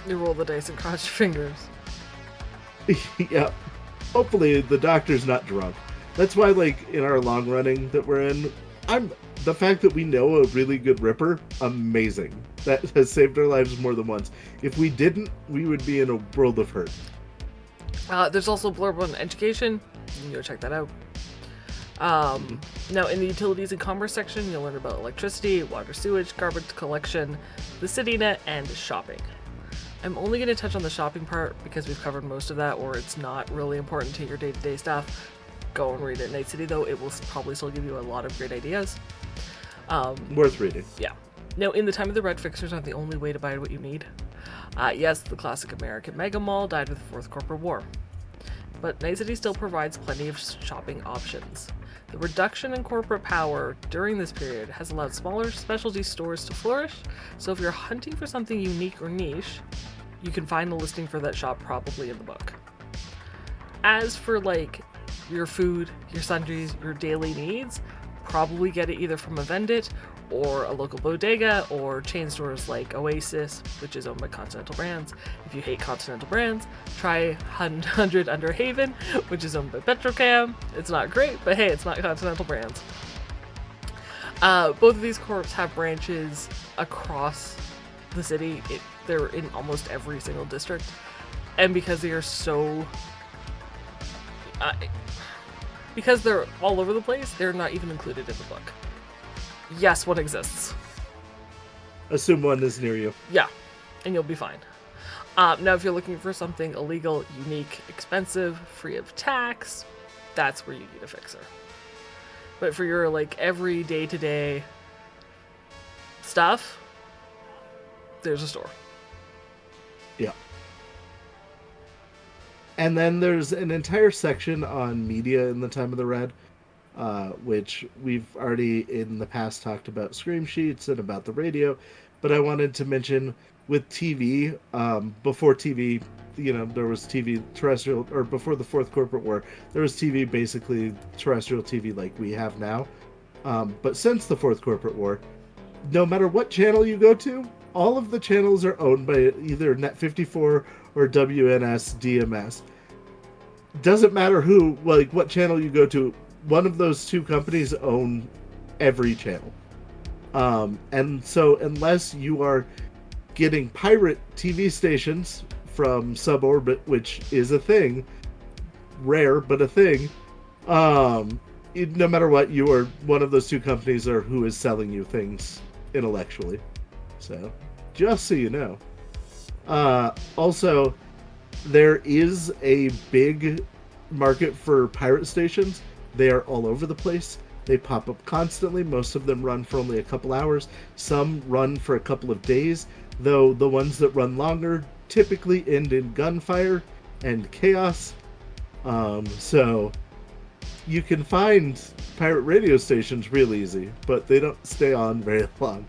You roll the dice and cross your fingers. Yeah. Hopefully the doctor's not drunk. That's why, like, in our long running that we're in, the fact that we know a really good Ripper, amazing. That has saved our lives more than once. If we didn't, we would be in a world of hurt. There's also a blurb on education. You can go check that out. Now, in the utilities and commerce section, you'll learn about electricity, water, sewage, garbage collection, the CityNet, and shopping. I'm only going to touch on the shopping part because we've covered most of that, or it's not really important to your day-to-day stuff. Go and read it. Night City, though, it will probably still give you a lot of great ideas. Worth reading. Yeah. Now, in the time of the Red, fixers aren't the only way to buy what you need. Yes, the classic American mega mall died with the Fourth Corporate War. But Night City still provides plenty of shopping options. The reduction in corporate power during this period has allowed smaller specialty stores to flourish, so if you're hunting for something unique or niche, you can find a listing for that shop probably in the book. As for, like, your food, your sundries, your daily needs, probably get it either from a vendit or a local bodega or chain stores like Oasis, which is owned by Continental Brands. If you hate Continental Brands, try 100 Under Haven, which is owned by Petrocam. It's not great, but hey, it's not Continental Brands. Both of these corps have branches across the city. They're in almost every single district. And because they are so... Because they're all over the place, they're not even included in the book. Yes, one exists. Assume one is near you. Yeah, and you'll be fine. Now, if you're looking for something illegal, unique, expensive, free of tax, that's where you need a fixer. But for your, like, every day-to-day stuff, there's a store. Yeah. And then there's an entire section on media in the time of the Red, which we've already in the past talked about scream sheets and about the radio, but I wanted to mention with TV, before TV, there was TV terrestrial, or before the Fourth Corporate War, there was TV, basically terrestrial TV like we have now. But since the Fourth Corporate War, no matter what channel you go to, all of the channels are owned by either Net54 or WNS DMS. Doesn't matter what channel you go to, one of those two companies own every channel. And so unless you are getting pirate TV stations from suborbit, which is a thing, rare but a thing, no matter what, you are one of those two companies are who is selling you things intellectually. So just so you know. Also, there is a big market for pirate stations. They are all over the place. They pop up constantly. Most of them run for only a couple hours. Some run for a couple of days, though the ones that run longer typically end in gunfire and chaos. So you can find pirate radio stations real easy, but they don't stay on very long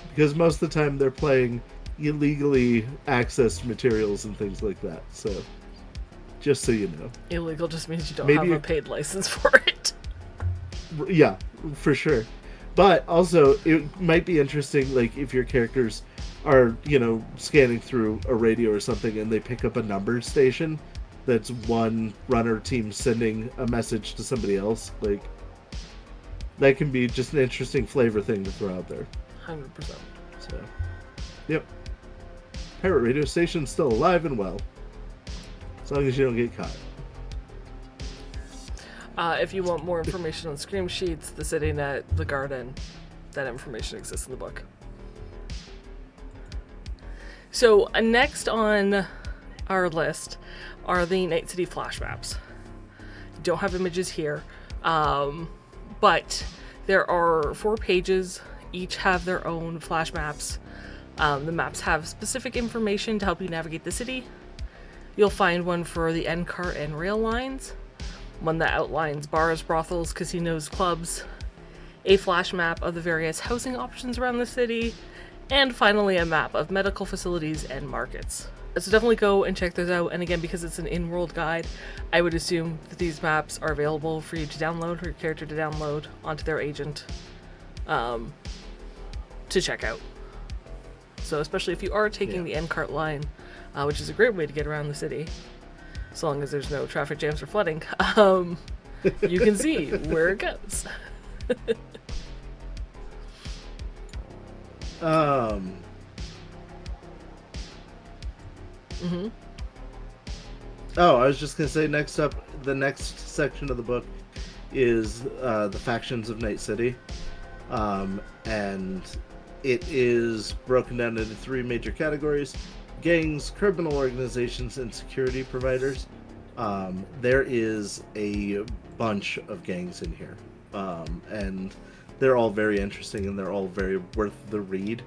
because most of the time they're playing illegally accessed materials and things like that. So just so you know. Illegal just means you don't have a paid license for it. Yeah, for sure. But also, it might be interesting, like, if your characters are, scanning through a radio or something and they pick up a number station that's one runner team sending a message to somebody else, like, that can be just an interesting flavor thing to throw out there. 100%. So, yep. Pirate radio station's still alive and well. As long as you don't get caught. If you want more information on Scream Sheets, the City Net, the Garden, that information exists in the book. So next on our list are the Night City Flashmaps. Don't have images here, but there are 4 pages. Each have their own flash maps. The maps have specific information to help you navigate the city. You'll find one for the end cart and rail lines, one that outlines bars, brothels, casinos, clubs, a flash map of the various housing options around the city, and finally a map of medical facilities and markets. So definitely go and check those out. And again, because it's an in-world guide, I would assume that these maps are available for you to download, or your character to download onto their agent to check out. So especially if you are taking the end cart line, which is a great way to get around the city, as long as there's no traffic jams or flooding, you can see where it goes. Oh, I was just going to say, next up, the next section of the book is the factions of Night City. And it is broken down into 3 major categories: gangs, criminal organizations, and security providers. There is a bunch of gangs in here. And they're all very interesting, and they're all very worth the read.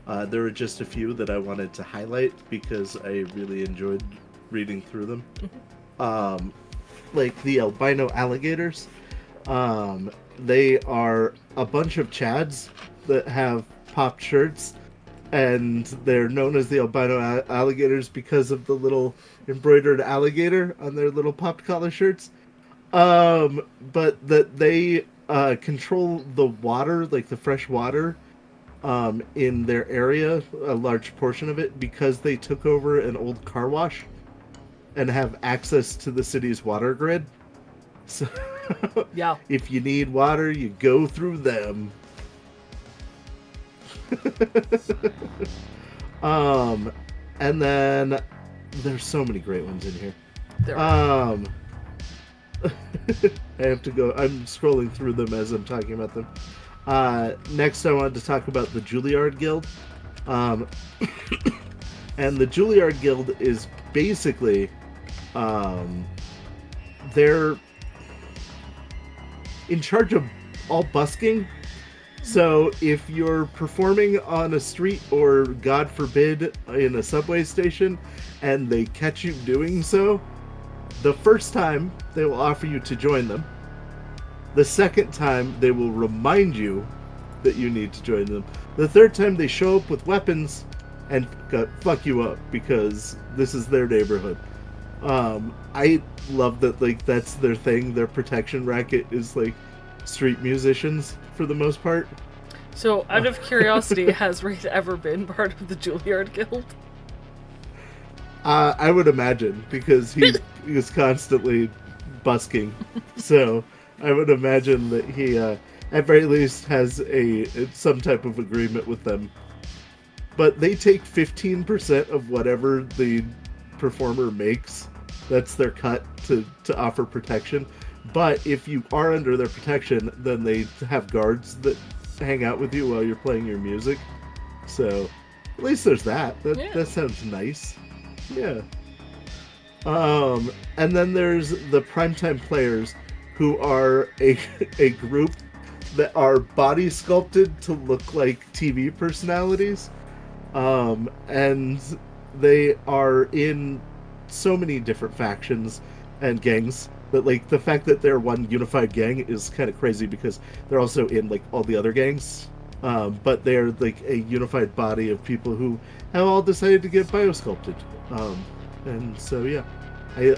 There were just a few that I wanted to highlight because I really enjoyed reading through them. Like the albino alligators. They are a bunch of Chads that have popped shirts, and they're known as the albino alligators because of the little embroidered alligator on their little popped collar shirts. But that they control the water, like the fresh water, in their area, a large portion of it, because they took over an old car wash and have access to the city's water grid. So yeah, if you need water, you go through them. And then there's so many great ones in here. I have to go. I'm scrolling through them as I'm talking about them. Next, I wanted to talk about the Juilliard Guild. Um, and the Juilliard Guild is basically, they're in charge of all busking. So if you're performing on a street or, God forbid, in a subway station, and they catch you doing so, the first time they will offer you to join them. The second time they will remind you that you need to join them. The third time they show up with weapons and fuck you up because this is their neighborhood. I love that, like, that's their thing. Their protection racket is like street musicians for the most part. So, out of curiosity, has Red ever been part of the Juilliard Guild? I would imagine, because he is constantly busking. So I would imagine that he, at very least, has some type of agreement with them. But they take 15% of whatever the performer makes. That's their cut to offer protection. But if you are under their protection, then they have guards that hang out with you while you're playing your music. So at least there's that. That sounds nice. Yeah. And then there's the Primetime Players, who are a group that are body sculpted to look like TV personalities. And they are in so many different factions and gangs that, like, the fact that they're one unified gang is kind of crazy because they're also in, like, all the other gangs. But they're, like, a unified body of people who have all decided to get biosculpted. And so, yeah.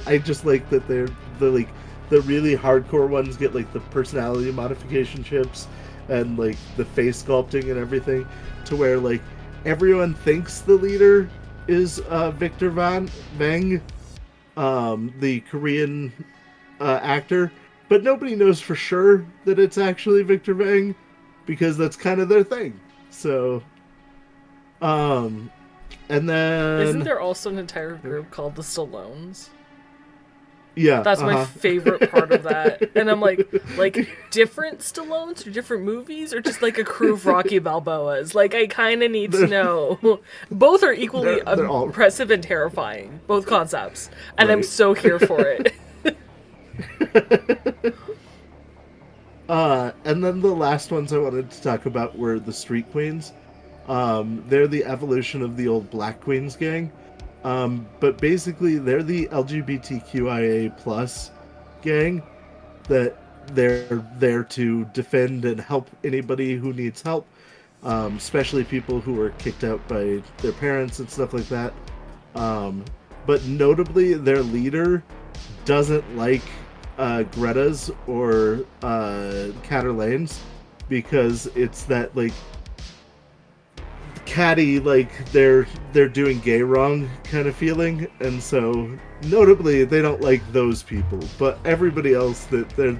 I just like that they're the really hardcore ones get, like, the personality modification chips and, like, the face sculpting and everything, to where, like, everyone thinks the leader is Victor Vang, the Korean actor, but nobody knows for sure that it's actually Victor Vang, because that's kind of their thing. So, and then... Isn't there also an entire group called the Stallones? Yeah. That's my favorite part of that. And I'm like, different Stallones or different movies, or just like a crew of Rocky Balboas? Like, I kind of need to know. Both are equally they're all... impressive and terrifying. Both concepts. And right. I'm so here for it. And then the last ones I wanted to talk about were the Street Queens. They're the evolution of the old Black Queens gang. But basically they're the LGBTQIA plus gang that they're there to defend and help anybody who needs help, especially people who are kicked out by their parents and stuff like that. But notably, their leader doesn't like Greta's or Caterlane's, because it's that, like, catty, like, they're doing gay wrong kind of feeling. And so notably they don't like those people, but everybody else that they're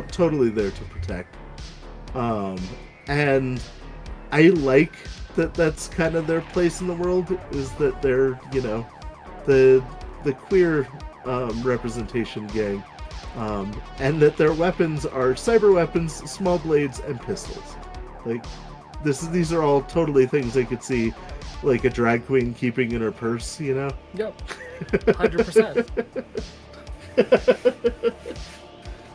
totally there to protect. And I like that that's kind of their place in the world, is that they're, you know, the queer representation gang, and that their weapons are cyber weapons, small blades, and pistols. Like, these are all totally things I could see, like, a drag queen keeping in her purse, you know? Yep. 100%.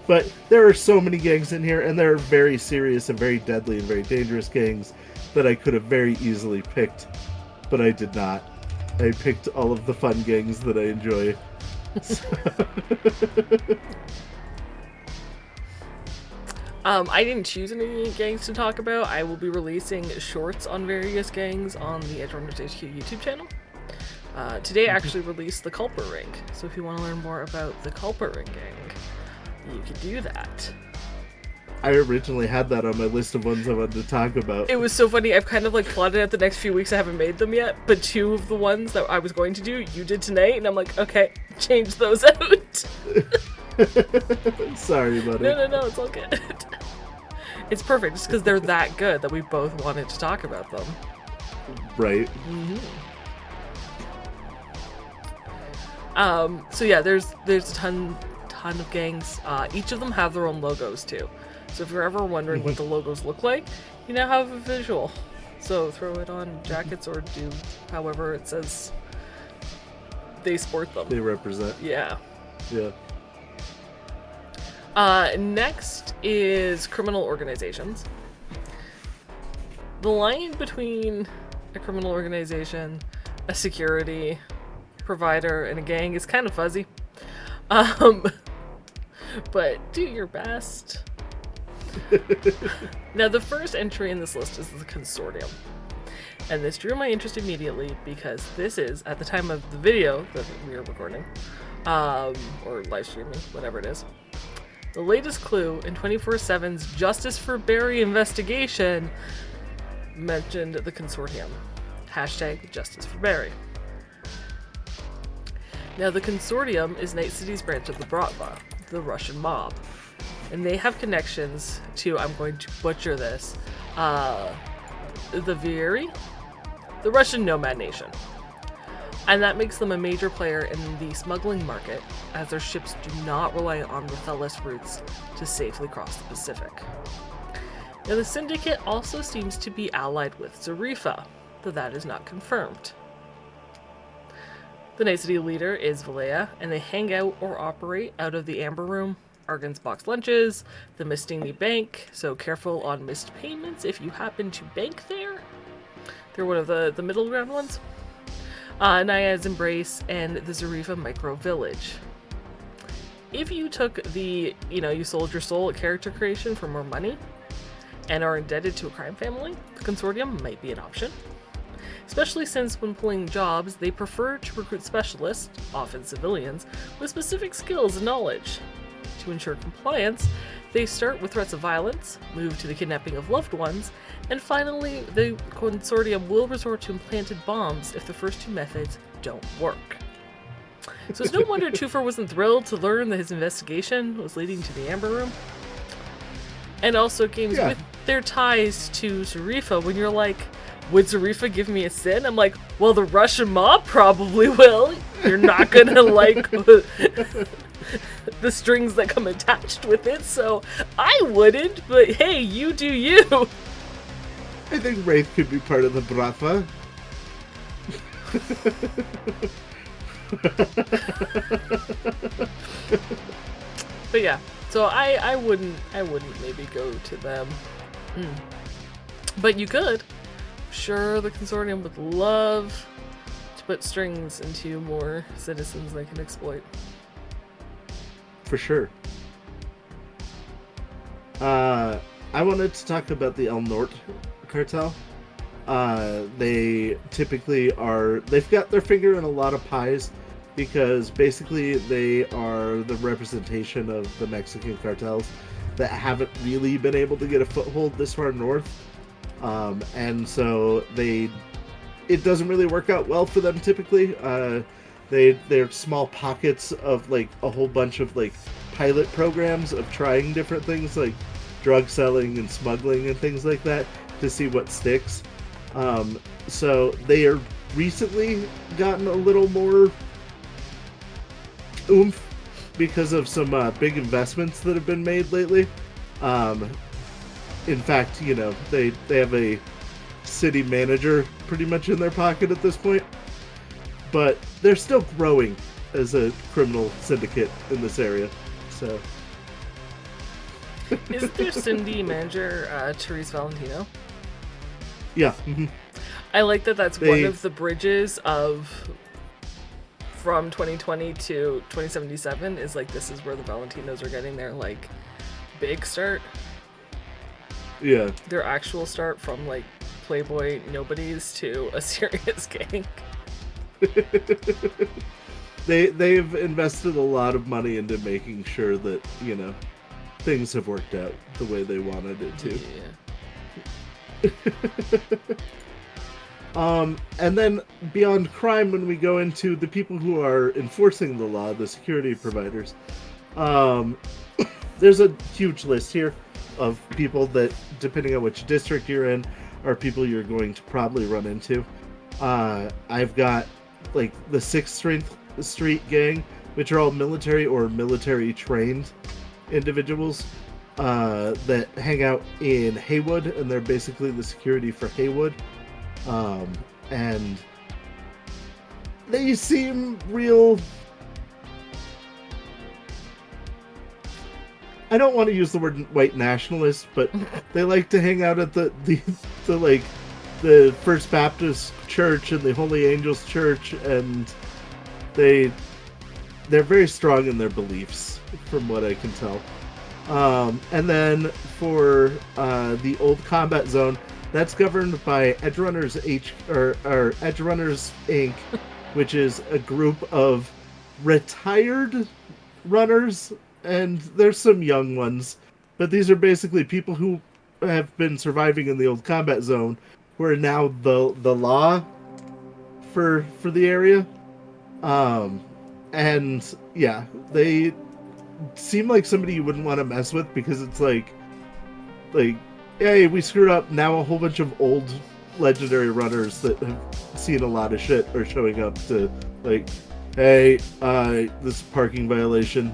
But there are so many gangs in here, and they're very serious and very deadly and very dangerous gangs that I could have very easily picked, but I did not. I picked all of the fun gangs that I enjoy. I didn't choose any gangs to talk about. I will be releasing shorts on various gangs on the Edgerunners HQ YouTube channel. Today I actually released the Culper Ring, so if you want to learn more about the Culper Ring gang, you can do that. I originally had that on my list of ones I wanted to talk about. It was so funny. I've kind of, like, plotted out the next few weeks. I haven't made them yet, but two of the ones that I was going to do, you did tonight, and I'm like, okay, change those out. Sorry, buddy. No, it's all good. It's perfect, just because they're that good that we both wanted to talk about them. Right. Mm-hmm. So yeah, there's a ton ton of gangs. Each of them have their own logos too. So if you're ever wondering what the logos look like, you now have a visual. So throw it on jackets or do however it says they sport them. They represent. Yeah. Yeah. Next is criminal organizations. The line between a criminal organization, a security provider, and a gang is kind of fuzzy. But do your best. Now, the first entry in this list is the Consortium. And this drew my interest immediately because this is, at the time of the video that we are recording, or live streaming, whatever it is, the latest clue in 24/7's Justice for Barry investigation mentioned the Consortium. Hashtag Justice for Barry. Now, the Consortium is Night City's branch of the Bratva, the Russian mob. And they have connections to, I'm going to butcher this, the Viri, the Russian nomad nation. And that makes them a major player in the smuggling market, as their ships do not rely on the Thelis routes to safely cross the Pacific. Now, the Syndicate also seems to be allied with Zarifa, though that is not confirmed. The Night City leader is Valea, and they hang out or operate out of the Amber Room, Argan's box lunches, the Mistini Bank, so careful on missed payments if you happen to bank there. They're one of the middle ground ones. Naiad's Embrace, and the Zarifa Micro Village. If you took you sold your soul at character creation for more money, and are indebted to a crime family, the Consortium might be an option. Especially since when pulling jobs, they prefer to recruit specialists, often civilians, with specific skills and knowledge. To ensure compliance, they start with threats of violence, move to the kidnapping of loved ones, and finally, the Consortium will resort to implanted bombs if the first two methods don't work. So it's no wonder Toofer wasn't thrilled to learn that his investigation was leading to the Amber Room. And also games with their ties to Zarifa, when you're like, would Zarifa give me a sin? I'm like, well, the Russian mob probably will. You're not gonna like the strings that come attached with it, so I wouldn't, but hey, you do you. I think Wraith could be part of the Bratva. But yeah, so I wouldn't maybe go to them. But you could. Sure, the Consortium would love to put strings into more citizens they can exploit. For sure. I wanted to talk about the El Norte cartel. They typically they've got their finger in a lot of pies because basically they are the representation of the Mexican cartels that haven't really been able to get a foothold this far north. And so it doesn't really work out well for them typically. They're small pockets of like a whole bunch of like pilot programs of trying different things like drug selling and smuggling and things like that to see what sticks. So they are recently gotten a little more oomph because of some big investments that have been made lately. In fact, they have a city manager pretty much in their pocket at this point. But they're still growing as a criminal syndicate in this area. So, isn't their Cindy manager Therese Valentino? Yeah. I like that. That's one of the bridges from 2020 to 2077. Is like this is where the Valentinos are getting their like big start. Yeah. Their actual start from like Playboy nobodies to a serious gang. They've invested a lot of money into making sure that things have worked out the way they wanted it to. Yeah. And then beyond crime, when we go into the people who are enforcing the law, the security providers, there's a huge list here of people that, depending on which district you're in, are people you're going to probably run into. I've got like the 6th Street gang, which are all military or military trained individuals that hang out in Haywood, and they're basically the security for Haywood. And they seem real. I don't want to use the word white nationalist, but they like to hang out at the First Baptist Church and the Holy Angels Church, and they're very strong in their beliefs, from what I can tell. And then for the old combat zone, that's governed by Edgerunners Edgerunners Inc., which is a group of retired runners, and there's some young ones, but these are basically people who have been surviving in the old combat zone, who are now the law for the area. And yeah, they seem like somebody you wouldn't want to mess with, because it's like, hey, we screwed up. Now a whole bunch of old legendary runners that have seen a lot of shit are showing up to, like, hey, this parking violation.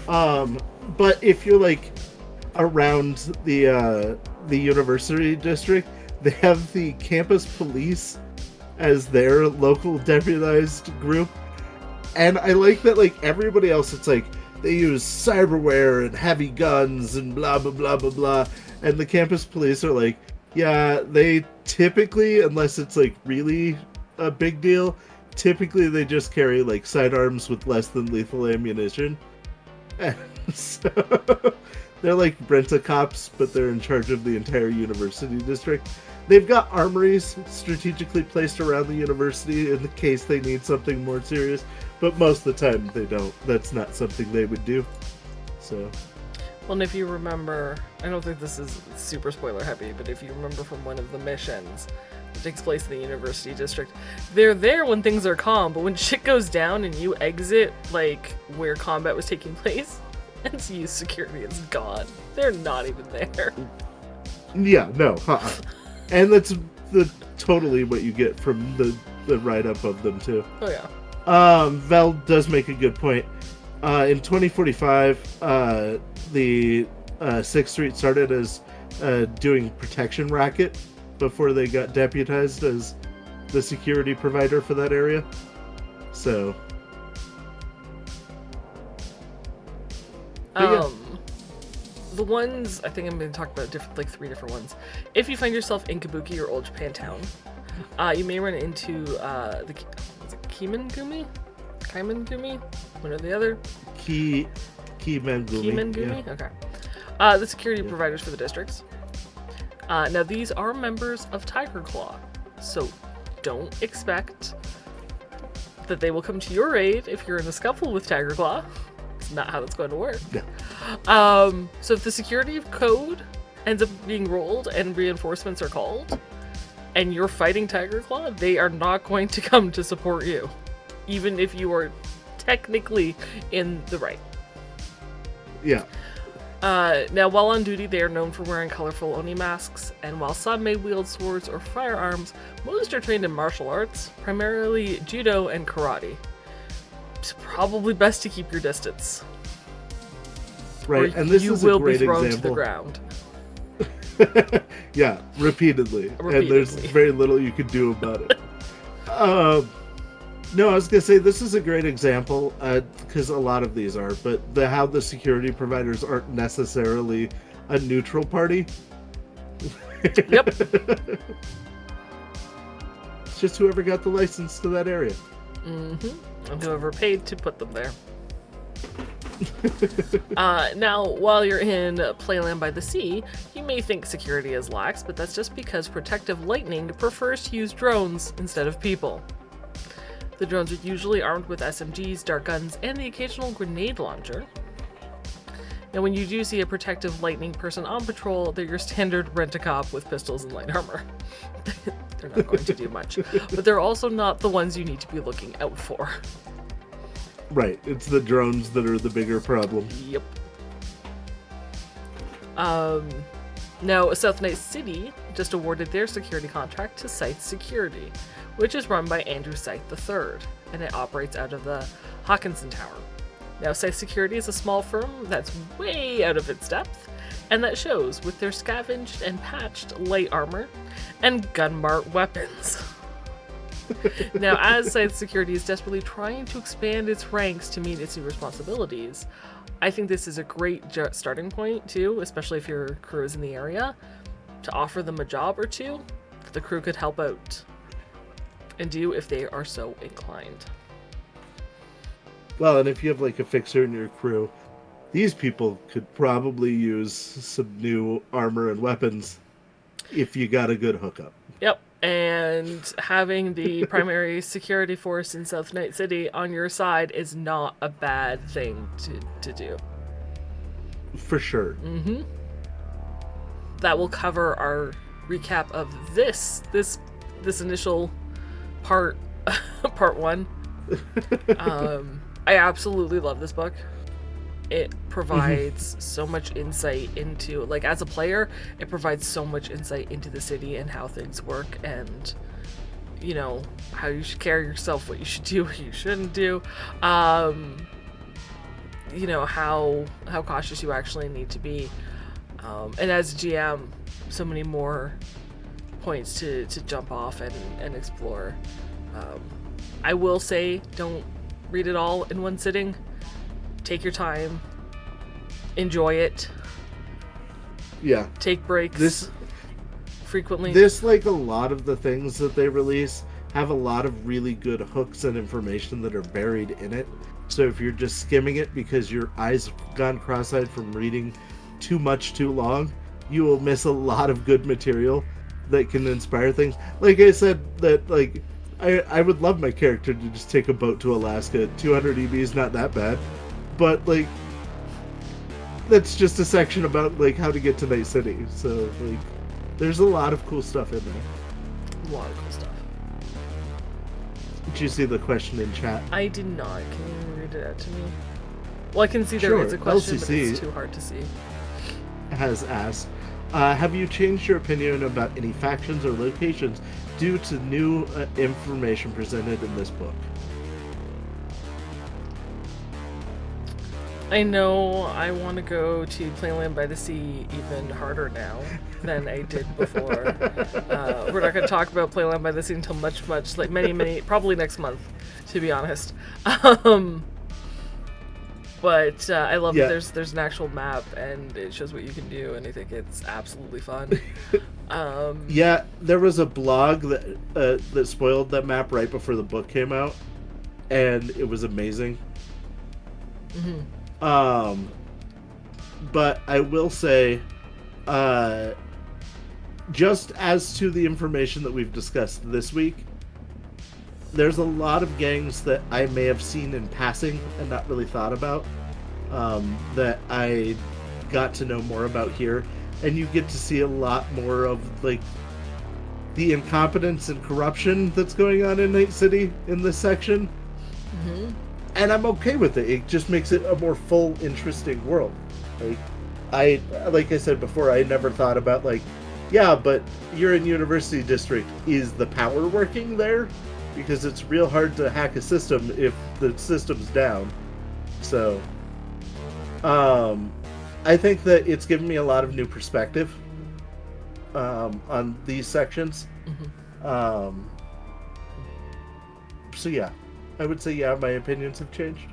But if you're like around the university district, they have the campus police as their local deputized group, and I like that. Like everybody else, it's like they use cyberware and heavy guns and blah blah blah blah blah, and the campus police are like, yeah, they typically, unless it's like really a big deal, typically they just carry like sidearms with less than lethal ammunition. And so they're like rent-a-cops, but they're in charge of the entire university district. They've got armories strategically placed around the university in the case they need something more serious, but most of the time they don't. That's not something they would do. So, well, and if you remember, I don't think this is super spoiler heavy, but if you remember from one of the missions that takes place in the university district, they're there when things are calm, but when shit goes down and you exit like where combat was taking place, NCU's security is gone. They're not even there. Yeah, no, and that's totally what you get from the write-up of them too. Oh yeah. Vel does make a good point. In 2045, the 6th Street started as doing protection racket before they got deputized as the security provider for that area. So, yeah. The ones, I think I'm going to talk about like 3 different ones. If you find yourself in Kabuki or Old Japantown, you may run into the Kimengumi? Kaimengumi? One or the other? Kimengumi. Kimengumi? Yeah. Okay. The security providers for the districts. Now these are members of Tiger Claw, so don't expect that they will come to your aid if you're in a scuffle with Tiger Claw. It's not how that's going to work. Yeah. So if the security code ends up being rolled and reinforcements are called, and you're fighting Tiger Claw, they are not going to come to support you, even if you are technically in the right. Yeah. Now, while on duty, they are known for wearing colorful Oni masks, and while some may wield swords or firearms, most are trained in martial arts, primarily judo and karate. It's probably best to keep your distance. Right, and this is a great example. You will be thrown to the ground. Yeah, repeatedly. And there's very little you can do about it. No, I was going to say, this is a great example, because a lot of these are, but how the security providers aren't necessarily a neutral party. Yep. It's just whoever got the license to that area. Mm-hmm. And whoever paid to put them there. Now, while you're in Playland by the Sea, you may think security is lax, but that's just because Protective Lightning prefers to use drones instead of people. The drones are usually armed with SMGs, dart guns, and the occasional grenade launcher. Now, when you do see a Protective Lightning person on patrol, they're your standard rent-a-cop with pistols and light armor. They're not going to do much, but they're also not the ones you need to be looking out for. Right, it's the drones that are the bigger problem. Yep. Now, South Night City just awarded their security contract to Scythe Security, which is run by Andrew Scythe III, and it operates out of the Hawkinson Tower. Now, Scythe Security is a small firm that's way out of its depth, and that shows with their scavenged and patched light armor and gun-mart weapons. Now, as Scythe Security is desperately trying to expand its ranks to meet its new responsibilities, I think this is a great starting point, too, especially if your crew is in the area, to offer them a job or two that the crew could help out and do if they are so inclined. Well, and if you have like a fixer in your crew, these people could probably use some new armor and weapons if you got a good hookup. Yep, and having the primary security force in South Night City on your side is not a bad thing to do. For sure. Mm-hmm. That will cover our recap of this initial part one. I absolutely love this book. It provides so much insight into, like, as a player, it provides so much insight into the city and how things work, and, you know, how you should carry yourself, what you should do, what you shouldn't do. You know, how cautious you actually need to be. And as a GM, so many more points to jump off and explore. I will say, don't read it all in one sitting. Take your time. Enjoy it. Yeah. Take breaks frequently. This, like a lot of the things that they release, have a lot of really good hooks and information that are buried in it. So if you're just skimming it because your eyes have gone cross-eyed from reading too much too long, you will miss a lot of good material that can inspire things. Like I said, that like I would love my character to just take a boat to Alaska. 200 EB is not that bad, but like that's just a section about like how to get to Night City. So like there's a lot of cool stuff in there. A lot of cool stuff. Did you see the question in chat? I did not. Can you read it out to me? Well, I can see there Sure. is a question, LCC but it's too hard to see. Has asked, have you changed your opinion about any factions or locations due to new information presented in this book? I know I want to go to Playland by the Sea even harder now than I did before. We're not going to talk about Playland by the Sea until much, like many, probably next month, to be honest. But I love that there's an actual map and it shows what you can do, and I think it's absolutely fun. Yeah, there was a blog that spoiled that map right before the book came out, and it was amazing. Mm-hmm. But I will say, just as to the information that we've discussed this week, there's a lot of gangs that I may have seen in passing and not really thought about, that I got to know more about here, and you get to see a lot more of like the incompetence and corruption that's going on in Night City in this section. Mm-hmm. And I'm okay with it. It just makes it a more full, interesting world. Like I said before, I never thought about like, yeah, but you're in University District. Is the power working there? Because it's real hard to hack a system if the system's down. So, I think that it's given me a lot of new perspective on these sections. Mm-hmm. So yeah, I would say my opinions have changed.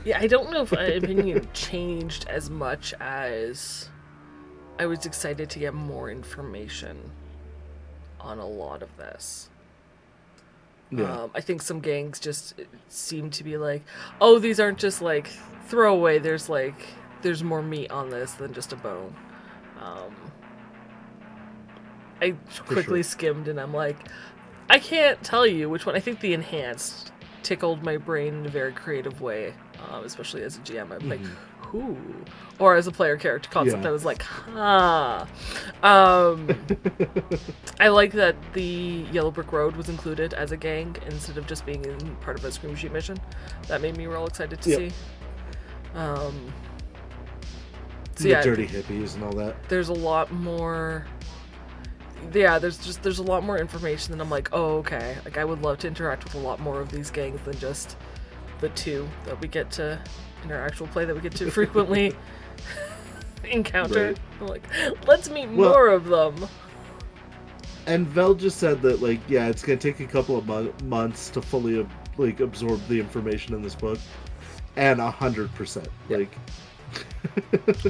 Yeah, I don't know if my opinion changed as much as I was excited to get more information on a lot of this. Yeah. I think some gangs just seem to be like, oh, these aren't just like throwaway. There's more meat on this than just a bone. I quickly skimmed and I'm like, I can't tell you which one. I think the enhanced tickled my brain in a very creative way, especially as a GM. I'm like, who? Or as a player character concept, I was like, huh. I like that the Yellow Brick Road was included as a gang instead of just being in part of a Scream Sheet mission. That made me real excited to see. So the dirty hippies and all that. There's a lot more yeah, there's a lot more information, and I'm like, oh, okay. Like, I would love to interact with a lot more of these gangs than just the two that we get to, in our actual play, that we get to frequently encounter. Right. I'm like, let's meet more of them. And Vel just said that, like, yeah, it's going to take a couple of months to fully, like, absorb the information in this book. And 100%. Yeah. Like,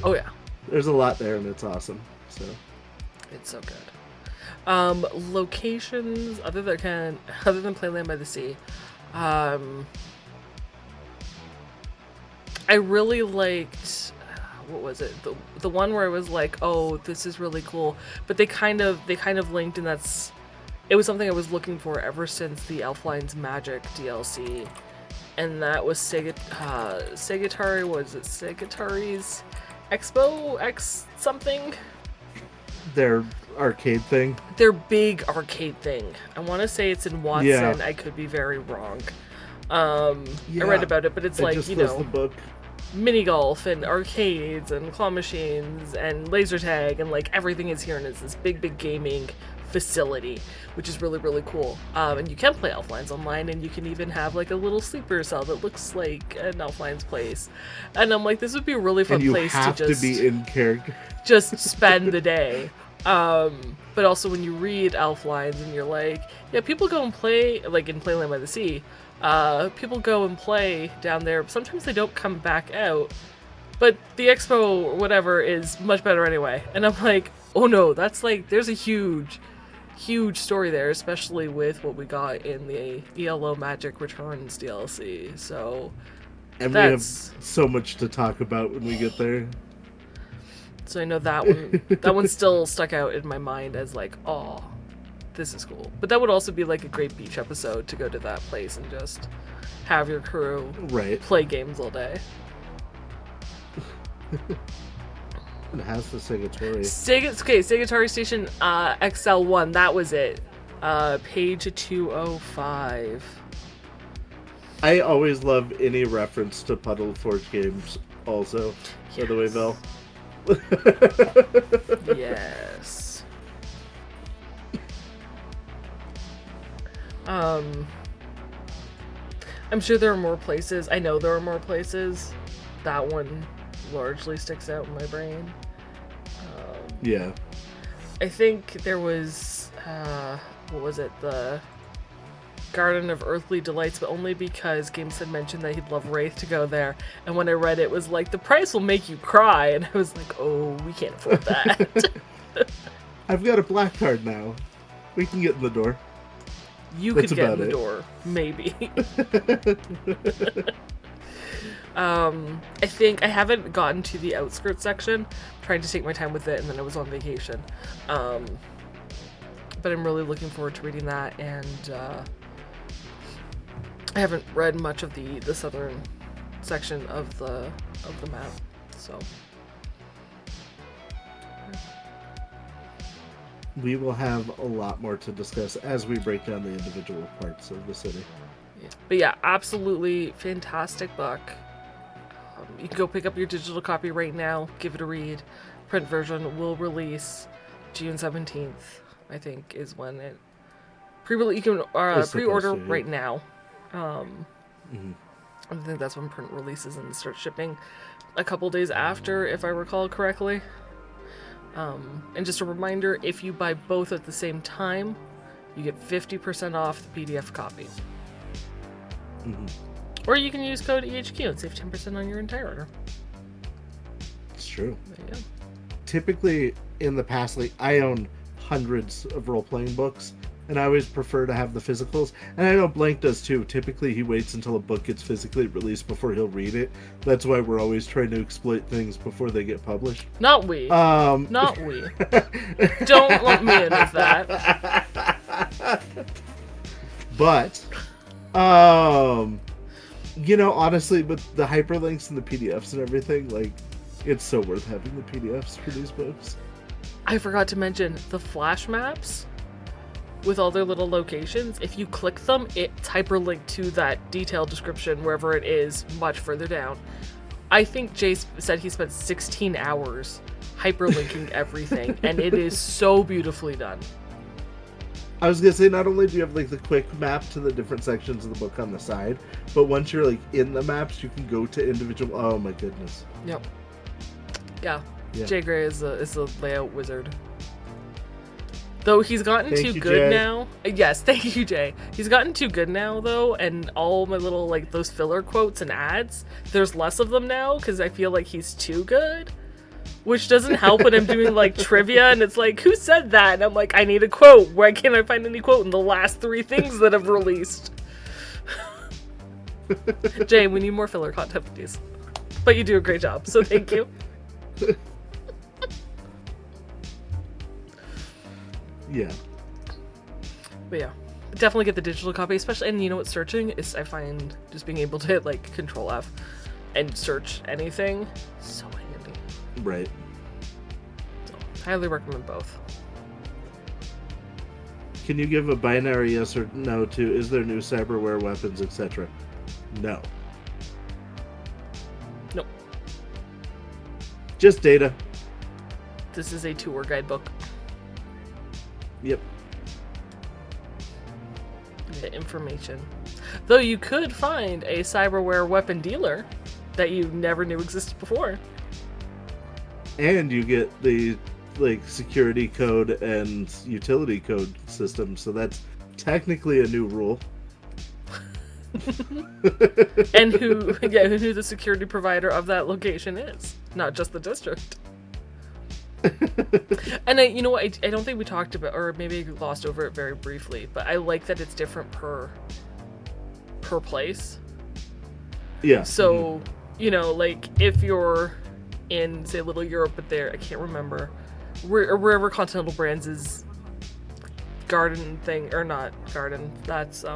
oh, yeah. There's a lot there, and it's awesome. So it's so good. Locations other than Playland by the Sea. I really liked, what was it? The one where I was like, oh, this is really cool. But they kind of linked, and it was something I was looking for ever since the Elflines Magic DLC. And that was Segatari, was it Segatari's Expo X something? their arcade thing. Their big arcade thing. I want to say it's in Watson. Yeah. I could be very wrong. I read about it, but it's like, you know, the book. Mini golf and arcades and claw machines and laser tag, and like everything is here, and it's this big gaming facility, which is really, really cool. And you can play Elflines online, and you can even have like a little sleeper cell that looks like an Elflines place. And I'm like, this would be a really fun place to just... And you have to be in character. Just spend the day. But also when you read Elflines and you're like, yeah, people go and play, like in Playland by the Sea, people go and play down there. Sometimes they don't come back out, but the expo or whatever is much better anyway. And I'm like, oh no, that's like, there's a huge story there, especially with what we got in the ELO Magic Returns DLC. So, and we have so much to talk about when we get there. So I know that one still stuck out in my mind as like, oh, this is cool. But that would also be like a great beach episode to go to that place and just have your crew play games all day. It has the Segatari. Segatari Station XL1, that was it. Page 205. I always love any reference to Puddle Forge games also, by the way, Vel. Yes. I'm sure there are more places. I know there are more places. That one largely sticks out in my brain. Yeah. I think there was, what was it? The Garden of Earthly Delights, but only because Games had mentioned that he'd love Wraith to go there. And when I read it, it was like, the price will make you cry. And I was like, oh, we can't afford that. I've got a black card now. We can get in the door. You could get in the door. Maybe. I think I haven't gotten to the outskirts section. I'm trying to take my time with it, and then I was on vacation. But I'm really looking forward to reading that, and I haven't read much of the southern section of the map, so we will have a lot more to discuss as we break down the individual parts of the city. Yeah. But yeah, absolutely fantastic book. You can go pick up your digital copy right now, give it a read. Print version will release June 17th, I think, is when it you can pre-order right now. I think that's when print releases and starts shipping a couple days after, if I recall correctly. And just a reminder, if you buy both at the same time, you get 50% off the PDF copy. Or you can use code EHQ and save 10% on your entire order. It's true. There you go. Typically, in the past, like, I own hundreds of role-playing books, and I always prefer to have the physicals. And I know Blank does too. Typically, he waits until a book gets physically released before he'll read it. That's why we're always trying to exploit things before they get published. Not we. Not we. Don't lump me in with that. But, you know, honestly, with the hyperlinks and the PDFs and everything, like, it's so worth having the PDFs for these books. I forgot to mention the flash maps with all their little locations. If you click them, it's hyperlinked to that detailed description wherever it is much further down. I think Jay said he spent 16 hours hyperlinking everything, and it is so beautifully done. I was gonna say, not only do you have like the quick map to the different sections of the book on the side, but once you're like in the maps, you can go to individual. Oh my goodness. Yep. Yeah. Jay Gray is a layout wizard. Though he's gotten too good now. Yes, thank you, Jay. He's gotten too good now, though, and all my little, like, those filler quotes and ads, there's less of them now, because I feel like he's too good. Which doesn't help when I'm doing, like, trivia, and it's like, who said that? And I'm like, I need a quote. Why can't I find any quote in the last 3 things that I've released? Jay, we need more filler content, please. But you do a great job, so thank you. Yeah. But yeah, definitely get the digital copy, especially, and you know what searching is, I find just being able to hit like Control F and search anything, so handy. Right. So, highly recommend both. Can you give a binary yes or no to, is there new cyberware weapons, etc.? No. Nope. Just data. This is a tour guidebook. Yep. The information. Though you could find a cyberware weapon dealer that you never knew existed before. And you get the like security code and utility code system, so that's technically a new rule. And who the security provider of that location is, not just the district. And you know what, I don't think we talked about, or maybe I glossed over it very briefly, but I like that it's different per place. Yeah. So, you know, like if you're in, say, Little Europe, but there, I can't remember, wherever Continental Brands is garden thing, or not garden, that's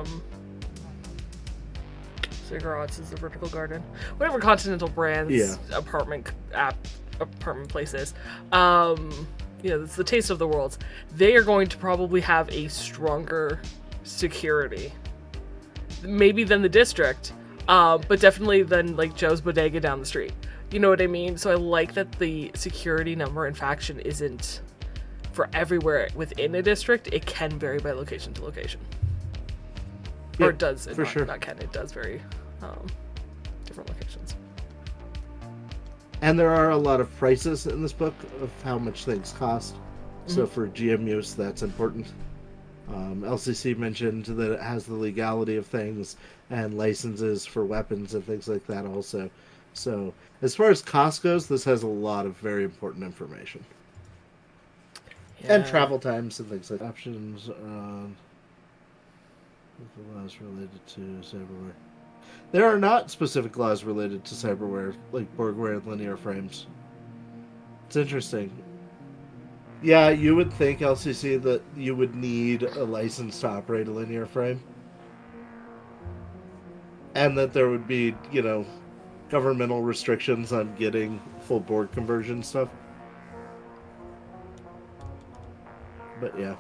cigarettes is the vertical garden, whatever Continental Brands apartment places, you know, it's the Taste of the Worlds, they are going to probably have a stronger security maybe than the district, but definitely than like Joe's Bodega down the street, you know what I mean? So I like that the security number and faction isn't for everywhere within a district. It can vary by location to location. Or it does, for sure. Not can, it does vary different locations. And there are a lot of prices in this book of how much things cost. So for GM use, that's important. LCC mentioned that it has the legality of things and licenses for weapons and things like that also. So as far as cost goes, this has a lot of very important information. Yeah. And travel times and things like options. Laws related to cyberware. There are not specific laws related to cyberware, like boardware and linear frames. It's interesting. Yeah, you would think, LCC, that you would need a license to operate a linear frame. And that there would be, you know, governmental restrictions on getting full board conversion stuff. But yeah.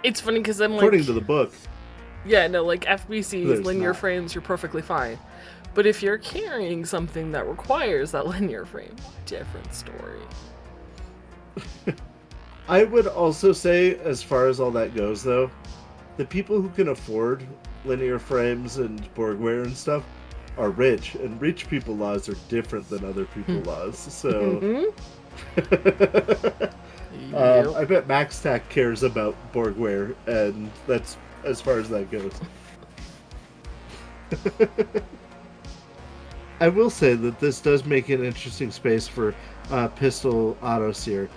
It's funny because I'm like... According to the book. Yeah, no, like FBC's There's linear not. frames, you're perfectly fine. But if you're carrying something that requires that linear frame, different story. I would also say, as far as all that goes, though, the people who can afford linear frames and boardware and stuff are rich, and rich people laws are different than other people laws. So, I bet MaxTac cares about boardware, and that's as far as that goes. I will say that this does make an interesting space for pistol autoseer,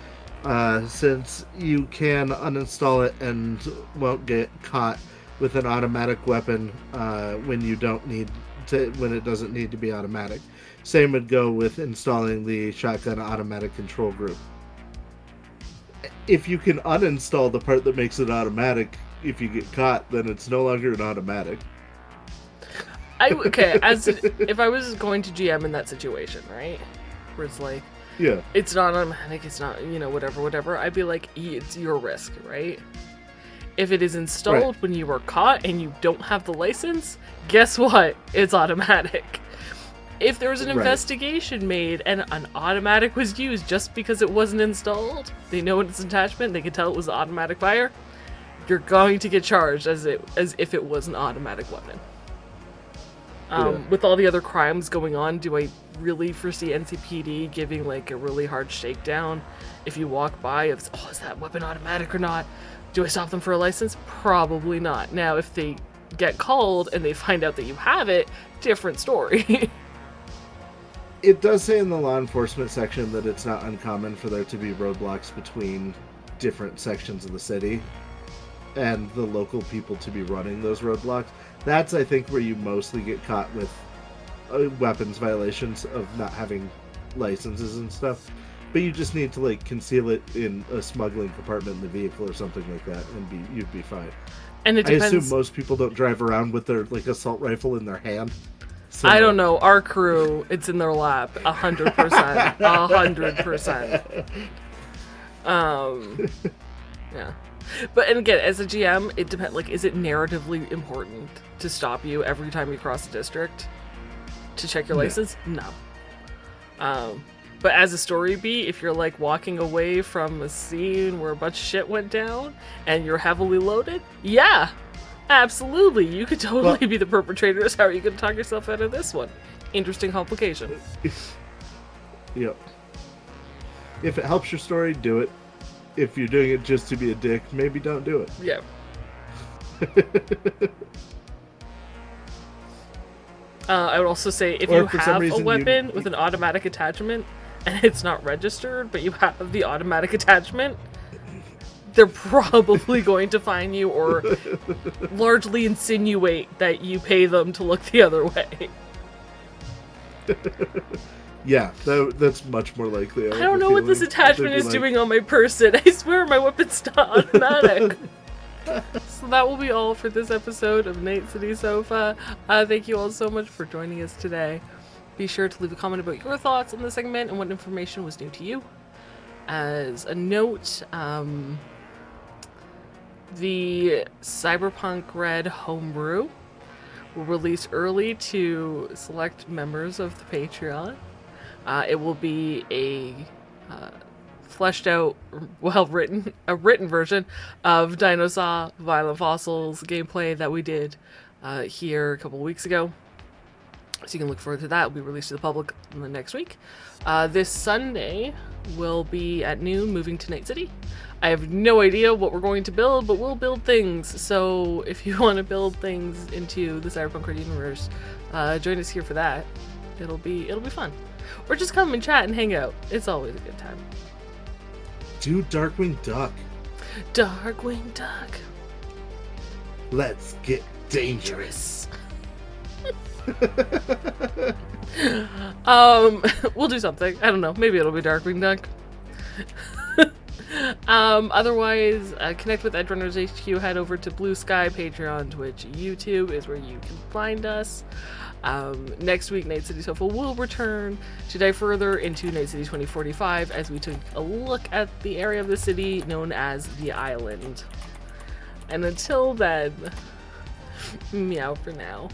since you can uninstall it and won't get caught with an automatic weapon when you don't need to, when it doesn't need to be automatic. Same would go with installing the shotgun automatic control group. If you can uninstall the part that makes it automatic, if you get caught, then it's no longer an automatic. If I was going to GM in that situation, right, where it's like, yeah, it's not automatic, it's not, you know, whatever, I'd be like, it's your risk, right? If it is installed when you are caught and you don't have the license, guess what? It's automatic. If there was an Right. investigation made and an automatic was used just because it wasn't installed, they know it's an attachment, they can tell it was automatic fire, you're going to get charged as if it was an automatic weapon. With all the other crimes going on, do I really foresee NCPD giving like a really hard shakedown if you walk by of, oh, is that weapon automatic or not? Do I stop them for a license? Probably not. Now, if they get called and they find out that you have it, different story. It does say in the law enforcement section that it's not uncommon for there to be roadblocks between different sections of the city and the local people to be running those roadblocks. That's, I think, where you mostly get caught with weapons violations of not having licenses and stuff. But you just need to like conceal it in a smuggling compartment in the vehicle or something like that, and you'd be fine. And it depends. I assume most people don't drive around with their like assault rifle in their hand. So, I don't know. Our crew, it's in their lap, 100%, 100%. Yeah. But and again, as a GM, it depends. Like, is it narratively important to stop you every time you cross the district to check your license? No. But as a story beat, if you're like walking away from a scene where a bunch of shit went down and you're heavily loaded, yeah, absolutely, you could totally be the perpetrators. How are you going to talk yourself out of this one? Interesting complication. Yep. If it helps your story, do it. If you're doing it just to be a dick, maybe don't do it. Yeah. I would also say if you have a weapon with an automatic attachment and it's not registered, but you have the automatic attachment, they're probably going to fine you or largely insinuate that you pay them to look the other way. Yeah, that's much more likely. I don't know what this attachment is doing on my person. I swear my weapon's not automatic. So that will be all for this episode of Night City Sofa. Thank you all so much for joining us today. Be sure to leave a comment about your thoughts on the segment and what information was new to you. As a note, the Cyberpunk RED homebrew will release early to select members of the Patreon. It will be a fleshed out, written version of Dinosaur Violent Fossils gameplay that we did here a couple of weeks ago. So you can look forward to that. It'll be released to the public in the next week. This Sunday will be at noon, moving to Night City. I have no idea what we're going to build, but we'll build things. So if you want to build things into the Cyberpunk RED universe, join us here for that. It'll be fun. Or just come and chat and hang out. It's always a good time. Do Darkwing Duck. Darkwing Duck. Let's get dangerous. We'll do something. I don't know. Maybe it'll be Darkwing Duck. Otherwise, connect with Edgerunners HQ. Head over to Blue Sky, Patreon, Twitch, YouTube is where you can find us. Next week, Night City Sofa will return to dive further into Night City 2045 as we took a look at the area of the city known as the Island. And until then, meow for now.